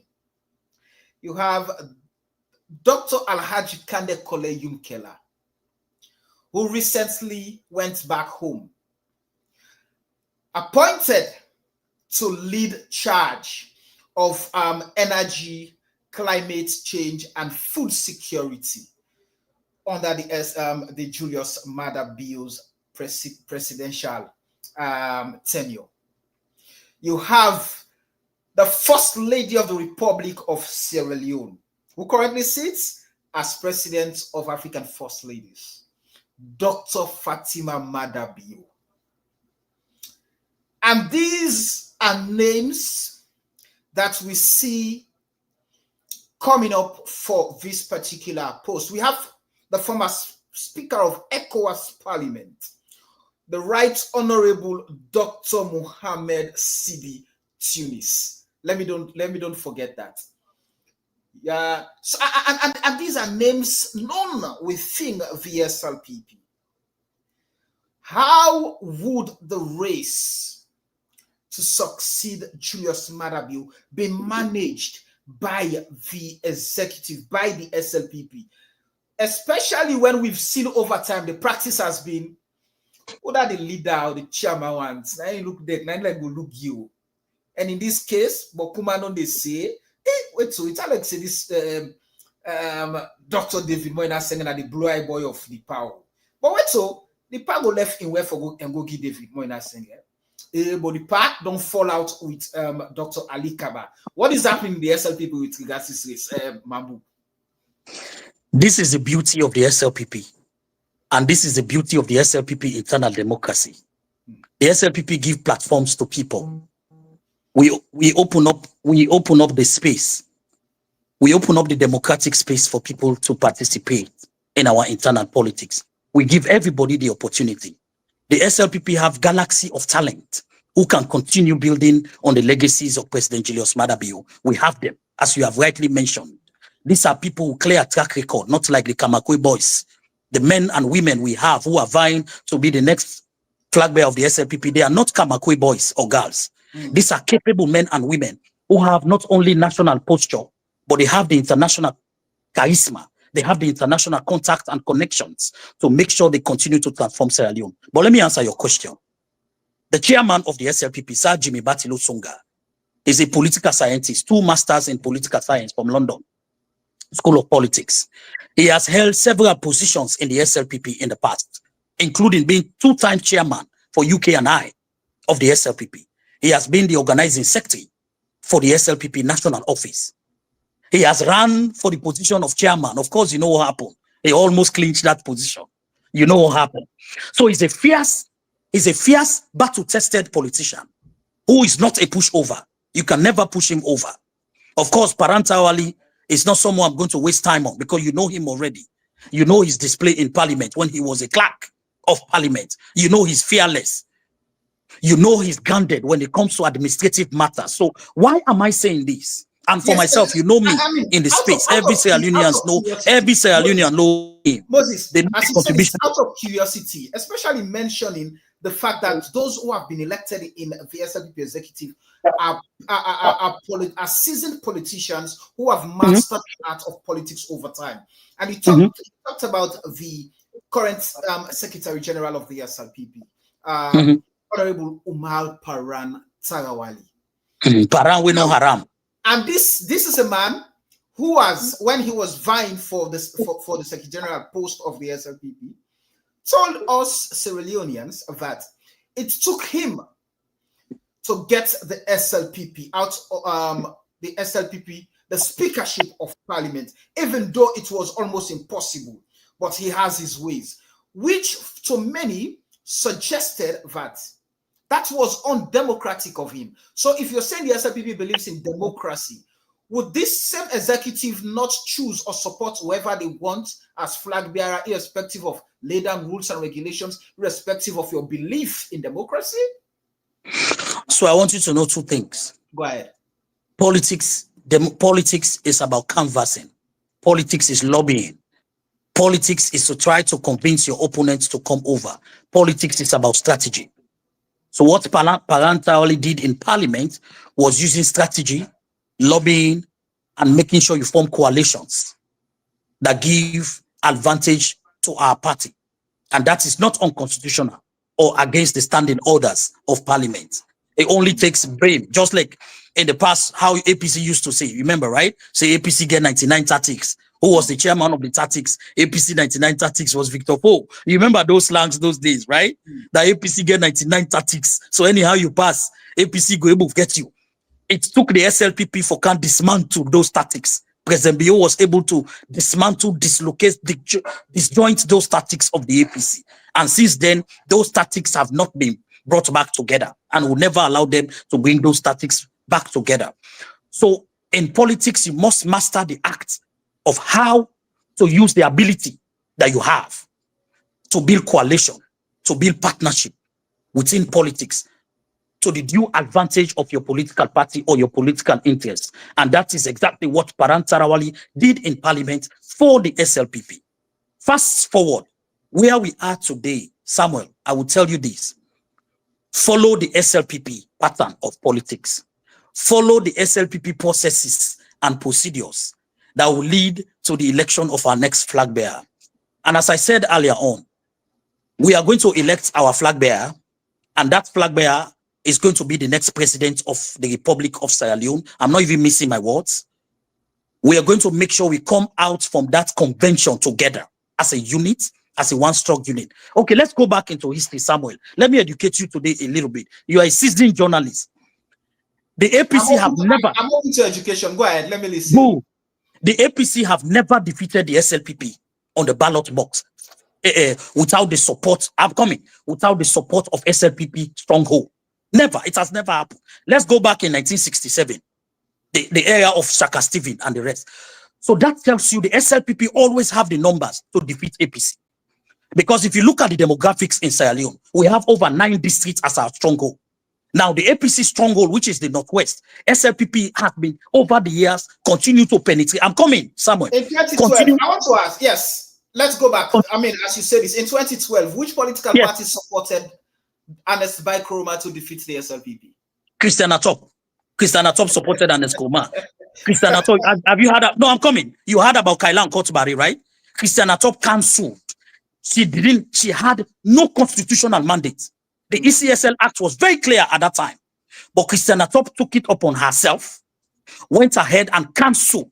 You have Dr. Alhaji Kande Kole Yunkela, who recently went back home, appointed to lead charge of energy, climate change, and food security under the Julius Maada Bio's presidential tenure. You have the First Lady of the Republic of Sierra Leone, who currently sits as President of African First Ladies, Dr. Fatima Bio. And these are names that we see coming up for this particular post. We have the former Speaker of ECOWAS Parliament, the Right Honorable Dr. Mohamed Sidie Tunis. Let me don't forget that. Yeah, so, and these are names known within the SLPP. How would the race to succeed Julius Maada Bio be managed by the executive, by the SLPP, especially when we've seen over time the practice has been whether the leader or the chairman wants, now you look there, now like go look you. And in this case, Bokuma no they say, wait, so it's like say this Dr. David Moinina Sengeh the blue eye boy of the power. But wait, so the power go left in where for go and go give David Moinina Sengeh. But the part don't fall out with Dr. Alie Kabba. What is happening in the SLPP with regards to this, Mambu? This is the beauty of the SLPP. And this is the beauty of the SLPP internal democracy. The SLPP give platforms to people. We open up the space. We open up the democratic space for people to participate in our internal politics. We give everybody the opportunity. The SLPP have galaxy of talent who can continue building on the legacies of President Julius Maada Bio. We have them, as you have rightly mentioned. These are people who clear a track record, not like the Kamakwe boys. The men and women we have who are vying to be the next flag bearer of the SLPP, they are not Kamakwe boys or girls. These are capable men and women who have not only national posture, but they have the international charisma. They have the international contact and connections to make sure they continue to transform Sierra Leone. But let me answer your question. The chairman of the SLPP, Sir Jimmy Batilo Songa, is a political scientist, 2 masters in political science from London School of Politics. He has held several positions in the SLPP in the past, including being 2-time chairman for UK and I of the SLPP. He has been the organizing secretary for the SLPP national office. He has run for the position of chairman. Of course, you know what happened. He almost clinched that position. You know what happened. So he's a fierce battle-tested politician who is not a pushover. You can never push him over. Of course, parentality is not someone I'm going to waste time on because you know him already. You know his display in Parliament when he was a clerk of Parliament. You know he's fearless. You know he's grounded when it comes to administrative matters. So why am I saying this? And for myself, you know me in the space. Every Sierra Leoneans know. Every Sierra Leonean know him. Moses, as you said, it's out of curiosity, especially mentioning the fact that those who have been elected in the SLPP executive are seasoned politicians who have mastered the art of politics over time. And he talked about the current Secretary General of the SLPP, Honorable Umar Paran Tarawali. Paran we know haram. And this is a man who was, when he was vying for this for the Secretary General post of the SLPP, told us Sierra Leoneans that it took him to get the SLPP out, the SLPP, the speakership of Parliament, even though it was almost impossible. But he has his ways, which to many suggested that was undemocratic of him. So if you're saying the SLPP believes in democracy, would this same executive not choose or support whoever they want as flag bearer, irrespective of laid down rules and regulations, irrespective of your belief in democracy? So I want you to know 2 things. Go ahead. Politics is about canvassing. Politics is lobbying. Politics is to try to convince your opponents to come over. Politics is about strategy. So what Parantaoli did in Parliament was using strategy, lobbying, and making sure you form coalitions that give advantage to our party. And that is not unconstitutional or against the standing orders of Parliament. It only takes brain, just like in the past, how APC used to say, remember, right? Say APC get 99 tactics. Who was the chairman of the tactics? APC 99 tactics was Victor Poe. You remember those slangs those days, right? The APC get 99 tactics. So anyhow you pass, APC go able to get you. It took the SLPP for can dismantle those tactics. President Bio was able to dismantle, dislocate, disjoint those tactics of the APC. And since then, those tactics have not been brought back together and will never allow them to bring those tactics back together. So in politics, you must master the act of how to use the ability that you have to build coalition, to build partnership within politics to the due advantage of your political party or your political interests. And that is exactly what Paran Tarawali did in Parliament for the SLPP. Fast forward, where we are today, Samuel, I will tell you this. Follow the SLPP pattern of politics. Follow the SLPP processes and procedures that will lead to the election of our next flag bearer. And as I said earlier on, we are going to elect our flag bearer, and that flag bearer is going to be the next president of the Republic of Sierra Leone. I'm not even missing my words. We are going to make sure we come out from that convention together as a unit, as a one-strong unit. Okay, let's go back into history, Samuel. Let me educate you today a little bit. You are a seasoned journalist. The APC have never... I'm open to education. Go ahead, let me listen. Go. The APC have never defeated the SLPP on the ballot box without the support, without the support of SLPP stronghold. Never. It has never happened. Let's go back in 1967, the era of Shaka Stephen and the rest. So that tells you the SLPP always have the numbers to defeat APC. Because if you look at the demographics in Sierra Leone, we have over 9 districts as our stronghold. Now, the APC stronghold, which is the Northwest, SLPP has been, over the years, continue to penetrate. I'm coming, Samuel. In 2012, I want to ask, yes, let's go back. I mean, as you said this, in 2012, which political party supported Ernest Bai Koroma to defeat the SLPP? Christian Atop. Christian Atop supported Ernest Koroma. Christian Atop, have you heard of, no, I'm coming. You heard about Kailan Kotbari, right? Christian Atop cancelled. She had no constitutional mandate. The ECSL Act was very clear at that time. But Christian Atop took it upon herself, went ahead and cancelled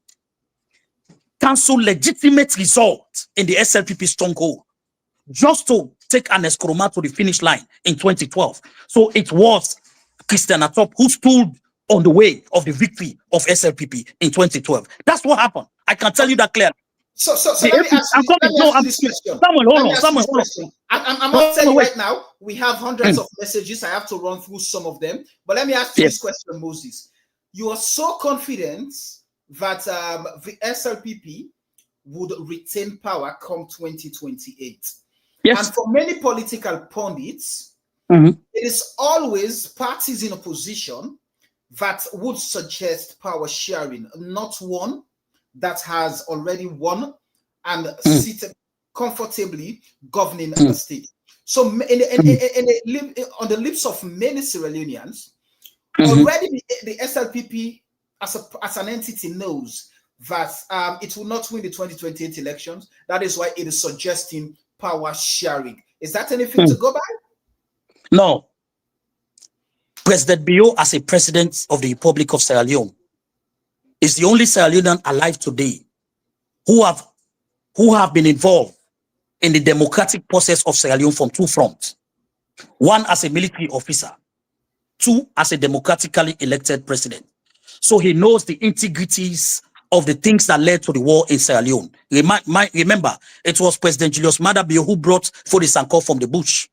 legitimate results in the SLPP stronghold, just to take Ernest Koroma to the finish line in 2012. So it was Christian Atop who stood on the way of the victory of SLPP in 2012. That's what happened. I can tell you that clearly. So let me ask you this question. I'm not telling you right now. We have hundreds of messages. I have to run through some of them. But let me ask you this question, Moses. You are so confident that the SLPP would retain power come 2028. Yes. And for many political pundits, it is always parties in opposition that would suggest power sharing, not one that has already won and seated comfortably governing the state. So on the lips of many Sierra Leoneans, already the SLPP as an entity knows that it will not win the 2028 elections. That is why it is suggesting power sharing. Is that anything to go by? No. President Bio, as a president of the Republic of Sierra Leone, is the only Sierra Leonean alive today who have been involved in the democratic process of Sierra Leone from 2 fronts. 1 as a military officer, 2 as a democratically elected president. So he knows the integrities of the things that led to the war in Sierra Leone. Remember, it was President Julius Maada Bio who brought Fode Sankoh from the bush.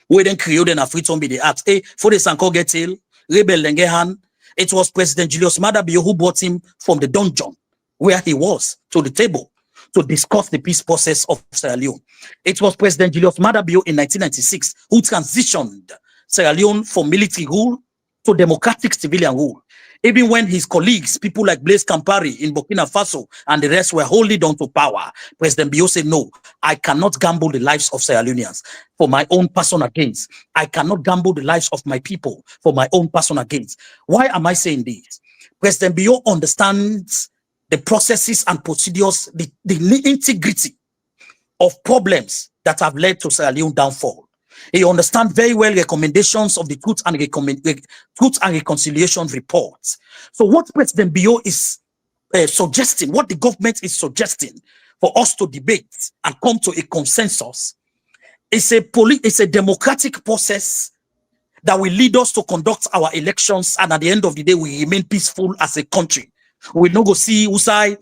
We then created a free zombie. They asked, hey, Fode Sankoh get ill, rebel Lengehan. It was President Julius Maada Bio who brought him from the dungeon where he was to the table to discuss the peace process of Sierra Leone. It was President Julius Maada Bio in 1996 who transitioned Sierra Leone from military rule to democratic civilian rule. Even when his colleagues, people like Blaise Campari in Burkina Faso and the rest were holding on to power, President Bio said, no, I cannot gamble the lives of Sierra Leoneans for my own personal gains. I cannot gamble the lives of my people for my own personal gains. Why am I saying this? President Bio understands the processes and procedures, the integrity of problems that have led to Sierra Leone downfall. He understands very well recommendations of the Truth and Reconciliation report. So what President Bio is suggesting, what the government is suggesting for us to debate and come to a consensus is a democratic process that will lead us to conduct our elections, and at the end of the day, we remain peaceful as a country. We no go see Usai,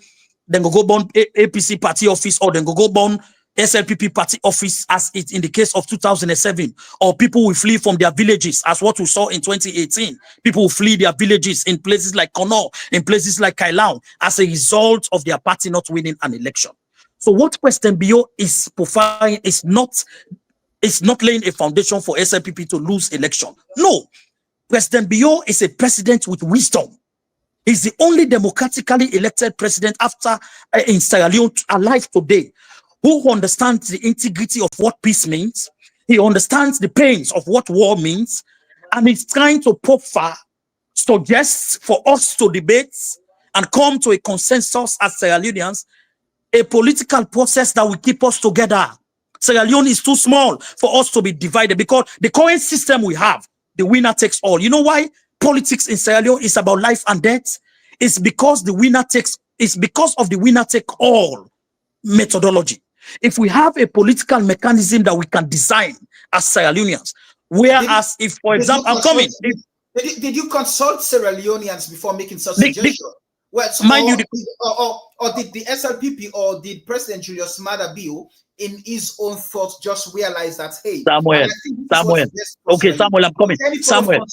then go burn APC party office, or then go burn SLPP party office, as it in the case of 2007, or people will flee from their villages, as what we saw in 2018. People will flee their villages in places like Kono, in places like Kailan, as a result of their party not winning an election. So what President Bio is profiling is not laying a foundation for SLPP to lose election. No, President Bio is a president with wisdom. He's the only democratically elected president after in Sierra Leone alive today, who understands the integrity of what peace means. He understands the pains of what war means, and he's trying to profile, suggest for us to debate and come to a consensus as Sierra Leoneans, a political process that will keep us together. Sierra Leone is too small for us to be divided because the current system we have, the winner takes all. You know why politics in Sierra Leone is about life and death? It's because because of the winner take all methodology. If we have a political mechanism that we can design as Sierra Leoneans, whereas if, for example, I'm coming. Did you consult Sierra Leoneans before making such suggestion? Well, or did the SLPP or did President Julius Maada Bio, in his own thoughts, just realize that, hey, Samuel, okay, Samuel, I'm coming. Samuel,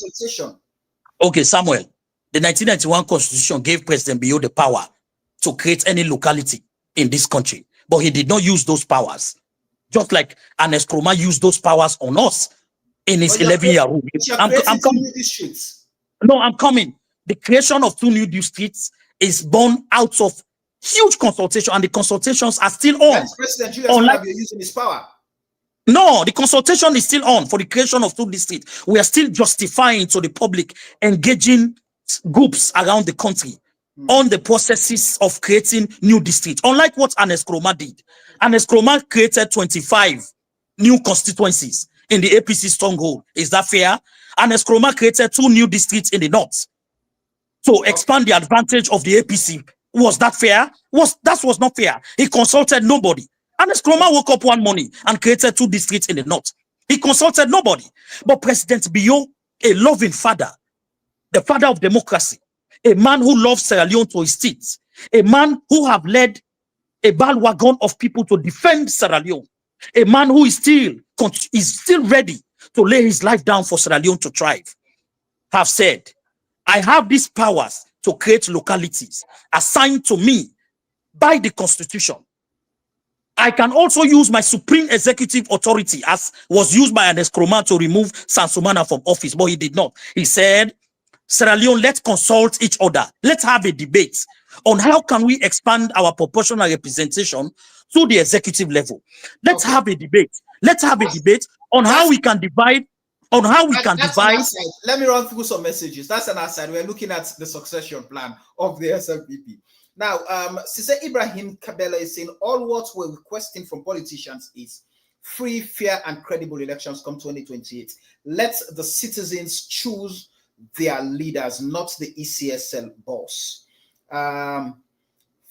okay, Samuel, the 1991 Constitution gave President Bio the power to create any locality in this country, but he did not use those powers, just like Ernest Kroma used those powers on us in his 11-year rule. I'm coming. No, I'm coming. The creation of 2 new districts is born out of huge consultation, and the consultations are still on. President Julius Maada Bio using his power. No, the consultation is still on for the creation of 2 districts. We are still justifying to the public, engaging groups around the country on the processes of creating new districts. Unlike what Ernest Kroma did. Ernest Kroma created 25 new constituencies in the APC stronghold. Is that fair? Ernest Kroma created 2 new districts in the north to expand the advantage of the APC. Was that fair? That was not fair. He consulted nobody. Ernest Kroma woke up one morning and created 2 districts in the north. He consulted nobody. But President Bio, a loving father, the father of democracy, a man who loves Sierra Leone to his teeth, a man who have led a bandwagon of people to defend Sierra Leone, a man who is still ready to lay his life down for Sierra Leone to thrive, have said, I have these powers to create localities assigned to me by the Constitution. I can also use my supreme executive authority, as was used by Ernest Kroma to remove Sansumana from office, but he did not. He said, Sierra Leone, let's consult each other. Let's have a debate on how can we expand our proportional representation to the executive level. Let's have a debate. Let's have a debate on how we can divide. Let me run through some messages. That's an aside. We're looking at the succession plan of the SLPP. Now, Sise Ibrahim Kabela is saying all what we're requesting from politicians is free, fair, and credible elections come 2028. Let the citizens choose their leaders, not the ECSL boss.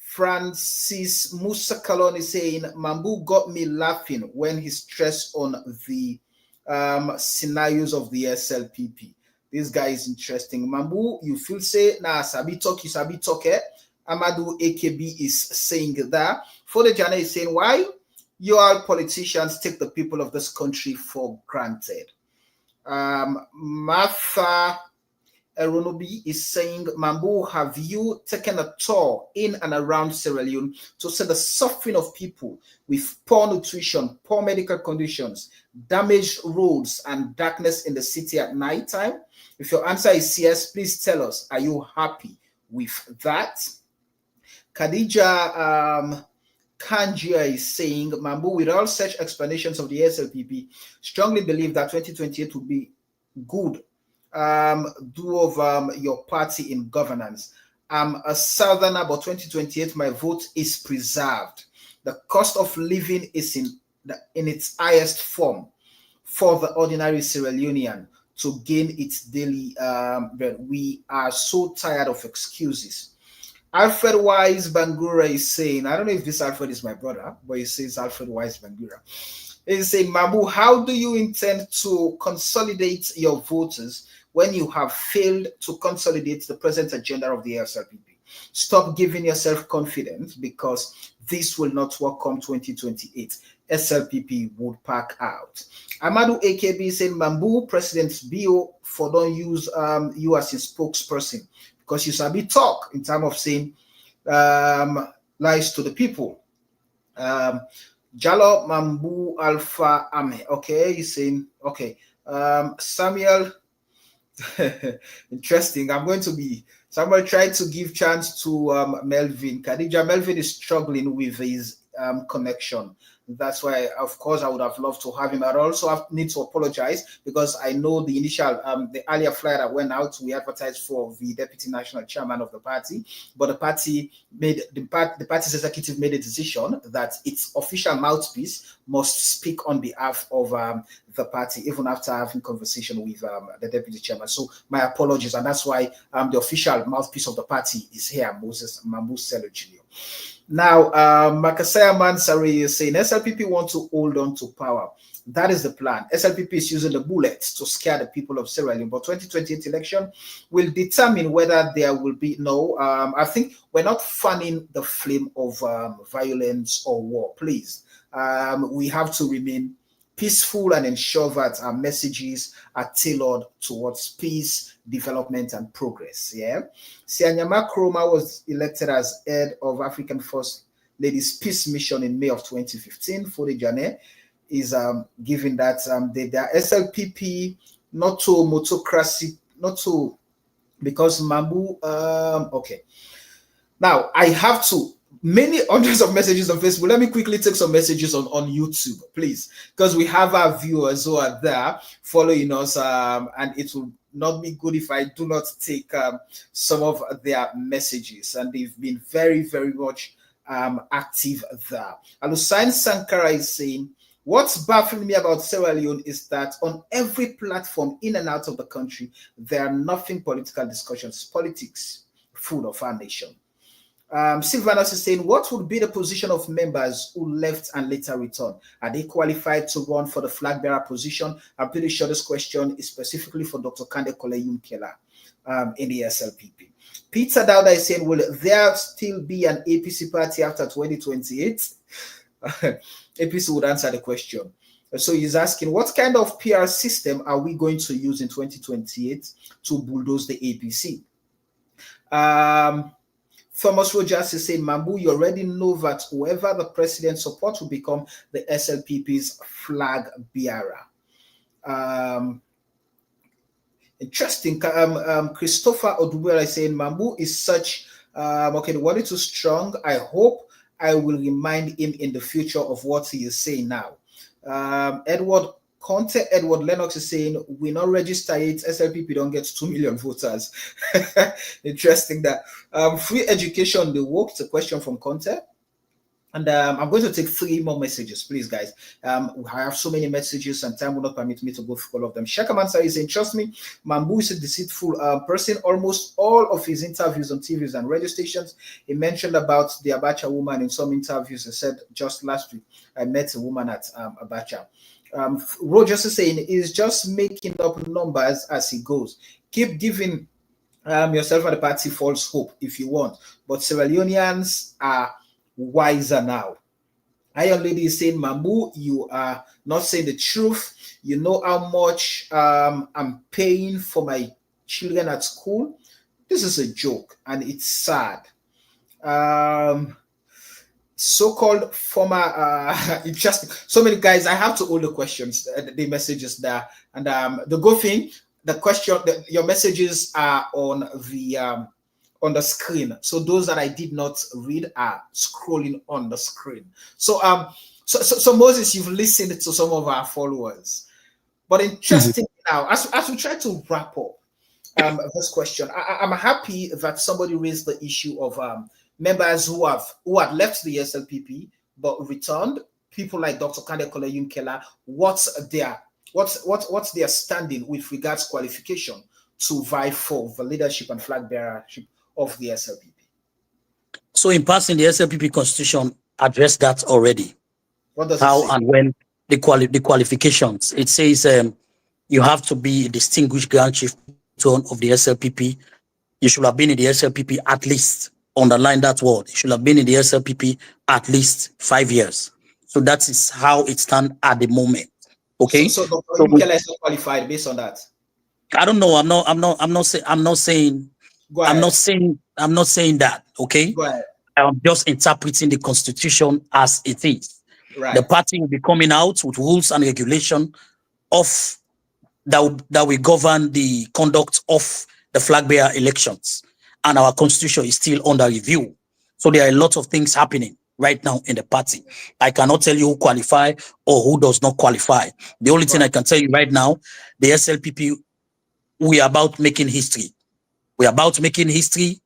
Francis Musa Kalon is saying, Mambu got me laughing when he stressed on the scenarios of the SLPP. This guy is interesting. Mambu, you feel say, nah, sabi talk, you sabi talk, eh? Amadou AKB is saying that. Fode Jana is saying, why you all politicians take the people of this country for granted? Martha Eronobi is saying, Mambu, have you taken a tour in and around Sierra Leone to see the suffering of people with poor nutrition, poor medical conditions, damaged roads, and darkness in the city at night time? If your answer is yes, please tell us, are you happy with that? Khadija Kanjia is saying, Mambu, with all such explanations of the SLPP, strongly believe that 2028 will be good do of your party in governance. I'm a southerner, but 2028, my vote is preserved. The cost of living is in its highest form for the ordinary Sierra Leonean to gain its daily bread. We are so tired of excuses. Alfred Wise Bangura is saying, I don't know if this Alfred is my brother, but he says Alfred Wise Bangura. He's saying, Mabu, how do you intend to consolidate your voters when you have failed to consolidate the present agenda of the SLPP? Stop giving yourself confidence, because this will not work come 2028. SLPP would pack out. Amadou AKB saying, Mambu, President Bio for don't use you as his spokesperson, because you sabi talk in terms of saying lies to the people. Jalloh Mambu Alpha Ame. Okay, he's saying, okay. Samuel, interesting. Samuel tried to give chance to Melvin. Khadija, Melvin is struggling with his connection. That's why, of course, I would have loved to have him. I also need to apologize because I know the initial, the earlier flyer that went out, we advertised for the deputy national chairman of the party, but the party's executive made a decision that its official mouthpiece must speak on behalf of the party, even after having conversation with the deputy chairman. So my apologies, and that's why the official mouthpiece of the party is here, Mohamed Sidie Tunis. Now, Makasaya Mansari is saying SLPP want to hold on to power. That is the plan. SLPP is using the bullets to scare the people of Sierra Leone, but 2028 election will determine whether there will be no. I think we're not fanning the flame of violence or war. Please, we have to remain peaceful and ensure that our messages are tailored towards peace, development, and progress. Yeah. Sianyama Kroma was elected as head of African First Ladies Peace Mission in May of 2015. Fode Jane is giving that the SLPP not to motocracy, not to because Mambu. Okay. Now I have to. Many hundreds of messages on Facebook. Let me quickly take some messages on YouTube, please, because we have our viewers who are there following us, and it will not be good if I do not take some of their messages, and they've been very, very much active there. Alusain Sankara is saying, what's baffling me about Sierra Leone is that on every platform in and out of the country, there are nothing political discussions, politics, food of our nation. Sylvanus is saying, what would be the position of members who left and later returned? Are they qualified to run for the flag bearer position? I'm pretty sure this question is specifically for Dr. Kande Koleyum-Kela in the SLPP. Peter Dowda is saying, will there still be an APC party after 2028? APC would answer the question. So he's asking, what kind of PR system are we going to use in 2028 to bulldoze the APC? Thomas Rogers is saying, Mambu, you already know that whoever the president supports will become the SLPP's flag bearer. Interesting. Christopher Oduwela is saying, Mambu is such, okay, the word is too strong. I hope I will remind him in the future of what he is saying now. Edward Lennox is saying, we not register it, SLPP don't get 2 million voters. Interesting that. Free education, the work, it's a question from Conte. And I'm going to take 3 more messages, please, guys. I have so many messages and time will not permit me to go through all of them. Shakamansa is saying, trust me, Mambu is a deceitful person. Almost all of his interviews on TVs and radio stations, he mentioned about the Abacha woman in some interviews. He said, just last week, I met a woman at Abacha. Rogers is saying, he's just making up numbers as he goes. Keep giving yourself and the party false hope if you want. But Sierra Leoneans are wiser now. Iron Lady is saying, Mambu, you are not saying the truth. You know how much I'm paying for my children at school. This is a joke and it's sad. So-called former interesting. So many guys, I have to hold the questions, the messages there. And the good thing, the question, your messages are on the screen. So those that I did not read are scrolling on the screen. So so Moses, you've listened to some of our followers. But interesting now, as we try to wrap up this question, I'm happy that somebody raised the issue of members who had left the SLPP but returned. People like Dr. Kande Koleyum-Kela, what's their standing with regards qualification to vie for the leadership and flag bearership of the SLPP? So in passing, the SLPP constitution addressed that already. What does how it say? And when the qualifications? It says you have to be a distinguished Grand Chief of the SLPP. You should have been in the SLPP at least, underline that word, you should have been in the SLPP at least 5 years. So that is how it stands at the moment. Okay. So Dr. Koleyum-Kela is not qualified based on that. I don't know. I'm not saying that. Okay. Go ahead. I'm just interpreting the constitution as it is. Right. The party will be coming out with rules and regulation of that will govern the conduct of the flag bearer elections, and our constitution is still under review. So there are a lot of things happening. right now in the party. I cannot tell you who qualify or who does not qualify. The only thing I can tell you right now, the SLPP, we are about making history. We are about making history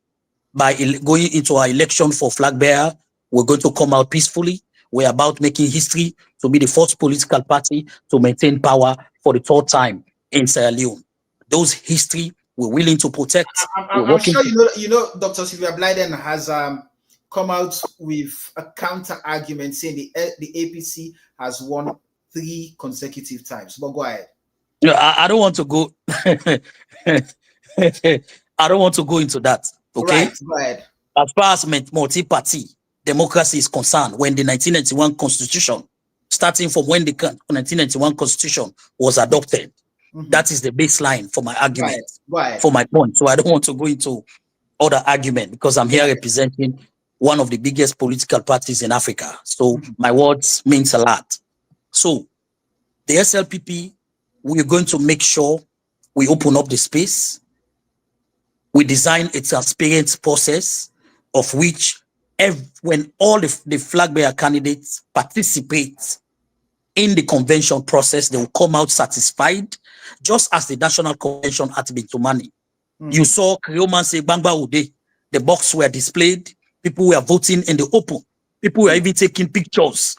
by going into our election for flag bearer. We're going to come out peacefully. We're about making history to be the first political party to maintain power for the third time in Sierra Leone. Those history we're willing to protect. I'm sure you know, Dr. Sylvia Blyden has come out with a counter argument saying the APC has won 3 consecutive times. But go ahead. No, I don't want to go. I don't want to go into that. Okay. Right, go ahead. As far as multi-party democracy is concerned, when the 1991 Constitution, starting from when the 1991 Constitution was adopted, that is the baseline for my argument, for my point. So I don't want to go into other argument because I'm here representing one of the biggest political parties in Africa. So my words means a lot. So the SLPP, we're going to make sure we open up the space. We design a transparent process of which when all the flag bearer candidates participate in the convention process, they will come out satisfied, just as the National Convention had been to money. You saw Krioman say Bangba Ude, the box were displayed, people were voting in the open, people were even taking pictures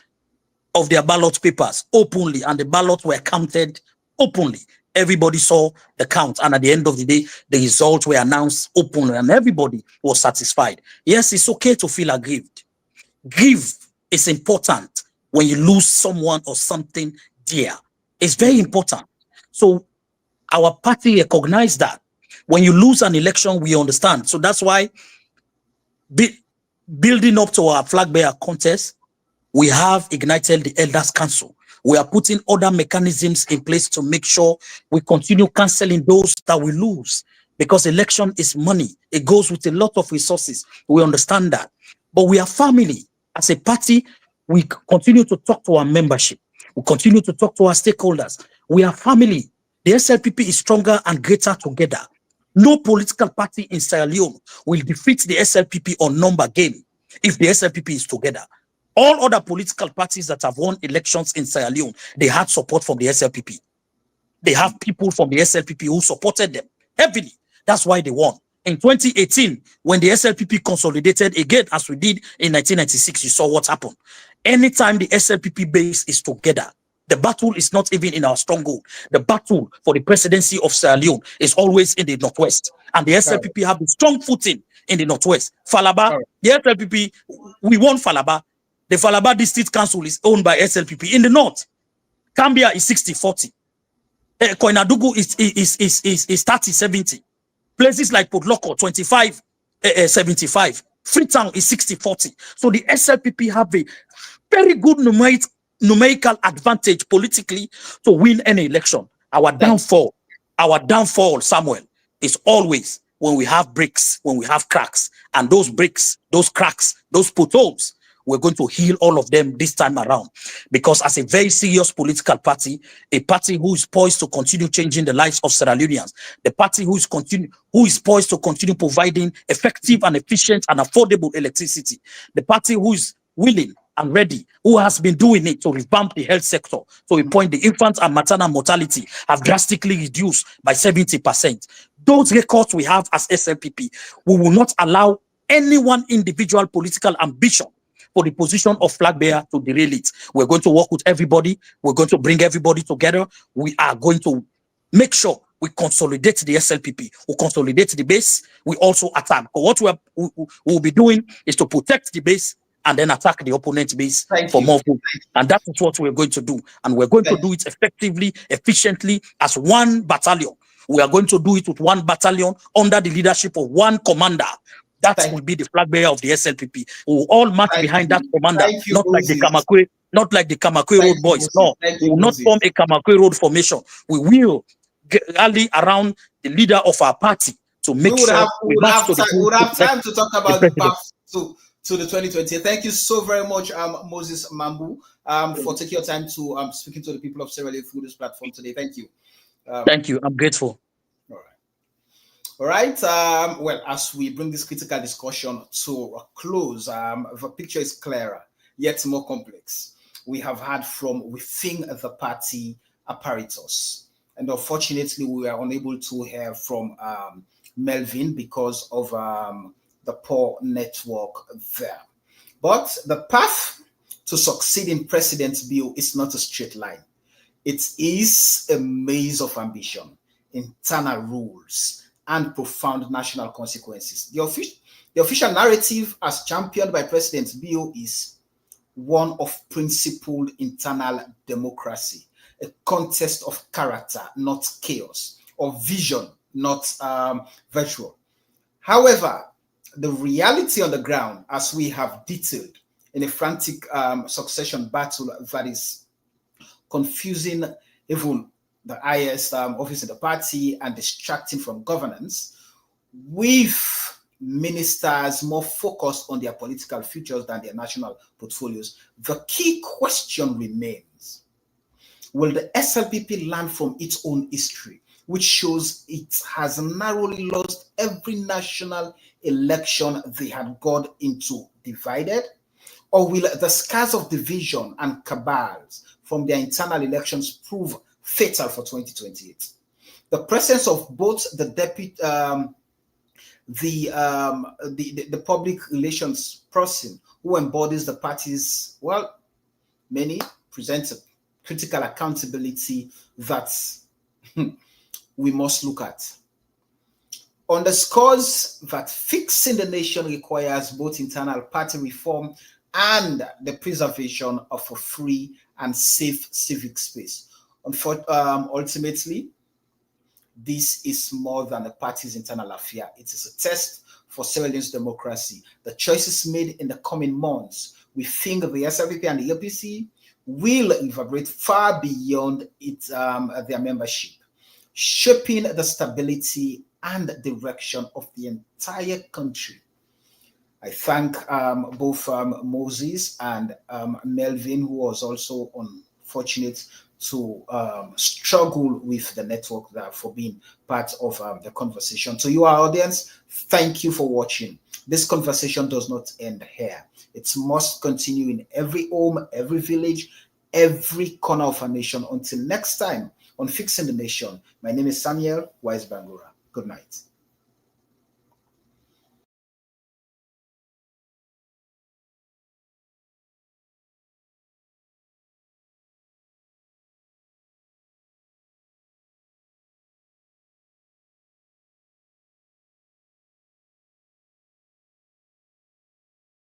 of their ballot papers openly, and the ballots were counted openly. Everybody saw the count, and at the end of the day, the results were announced openly, and everybody was satisfied. Yes, it's okay to feel aggrieved. Grief is important when you lose someone or something dear. It's very important. So our party recognized that. When you lose an election, we understand. So that's why building up to our flag bearer contest, we have ignited the Elders Council. We are putting other mechanisms in place to make sure we continue canceling those that we lose, because election is money. It goes with a lot of resources. We understand that. But we are family. As a party, we continue to talk to our membership. We continue to talk to our stakeholders. We are family. The SLPP is stronger and greater together. No political party in Sierra Leone will defeat the SLPP on number game if the SLPP is together. All other political parties that have won elections in Sierra Leone, they had support from the SLPP. They have people from the SLPP who supported them heavily. That's why they won. In 2018, when the SLPP consolidated again, as we did in 1996, you saw what happened. Anytime the SLPP base is together, the battle is not even in our stronghold. The battle for the presidency of Sierra Leone is always in the Northwest. And the SLPP have a strong footing in the Northwest. Falaba, the SLPP, we won Falaba. The Falaba District Council is owned by SLPP. In the North, Cambia is 60-40. Koinadugu is 30-70. Places like Podloko, 25-75. Freetown is 60-40. So the SLPP have a very good numerical advantage politically to win any election. Our downfall, Samuel, is always when we have breaks, when we have cracks. And those breaks, those cracks, those potholes, we're going to heal all of them this time around. Because as a very serious political party, a party who is poised to continue changing the lives of Sierra Leoneans, the party who is poised to continue providing effective and efficient and affordable electricity, the party who is willing and ready, who has been doing it to revamp the health sector to a point the infant and maternal mortality have drastically reduced by 70%. Those records we have as SLPP, we will not allow any one individual political ambition for the position of flag bearer to derail it. We're going to work with everybody. We're going to bring everybody together. We are going to make sure we consolidate the SLPP. We consolidate the base. We also attack. But what we'll be doing is to protect the base and then attack the opponent base for more votes. And that is what we're going to do. And we're going to do it effectively, efficiently, as one battalion. We are going to do it with one battalion under the leadership of one commander. That will be the flag bearer of the SLPP. We will all march behind that commander, not like the Kamakwe Road boys. No, we will not form a Kamakwe Road formation. We will rally around the leader of our party to make sure we have time to talk about the path to the 2020. Thank you so very much, Moses Mambu, for taking your time to speaking to the people of Sierra Leone through this platform today. Thank you. Thank you. I'm grateful. All right. All right. Well, as we bring this critical discussion to a close, the picture is clearer, yet more complex. We have heard from within the party apparatus, and unfortunately, we are unable to hear from Melvin because of the poor network there. But the path to succeeding President Bio is not a straight line. It is a maze of ambition, internal rules, and profound national consequences. The official narrative, as championed by President Bio, is one of principled internal democracy, a contest of character, not chaos, of vision, not virtual. However, the reality on the ground, as we have detailed in a frantic succession battle that is confusing even the highest office in the party and distracting from governance, with ministers more focused on their political futures than their national portfolios, the key question remains: will the SLPP learn from its own history, which shows it has narrowly lost every national election they had got into divided? Or will the scars of division and cabals from their internal elections prove fatal for 2028? The presence of both the deputy, the public relations person who embodies the party's, well, many present a critical accountability that we must look at. Underscores that fixing the nation requires both internal party reform and the preservation of a free and safe civic space. Ultimately, this is more than a party's internal affair. It is a test for Sierra Leone's democracy. The choices made in the coming months, we think the SLPP and the APC will reverberate far beyond their membership, shaping the stability and direction of the entire country. I thank both Moses and Melvin, who was also unfortunate to struggle with the network there, for being part of the conversation. To you, our audience, thank you for watching. This conversation does not end here. It must continue in every home, every village, every corner of our nation. Until next time on Fixing the Nation, my name is Samuel Wise Bangura. Good night.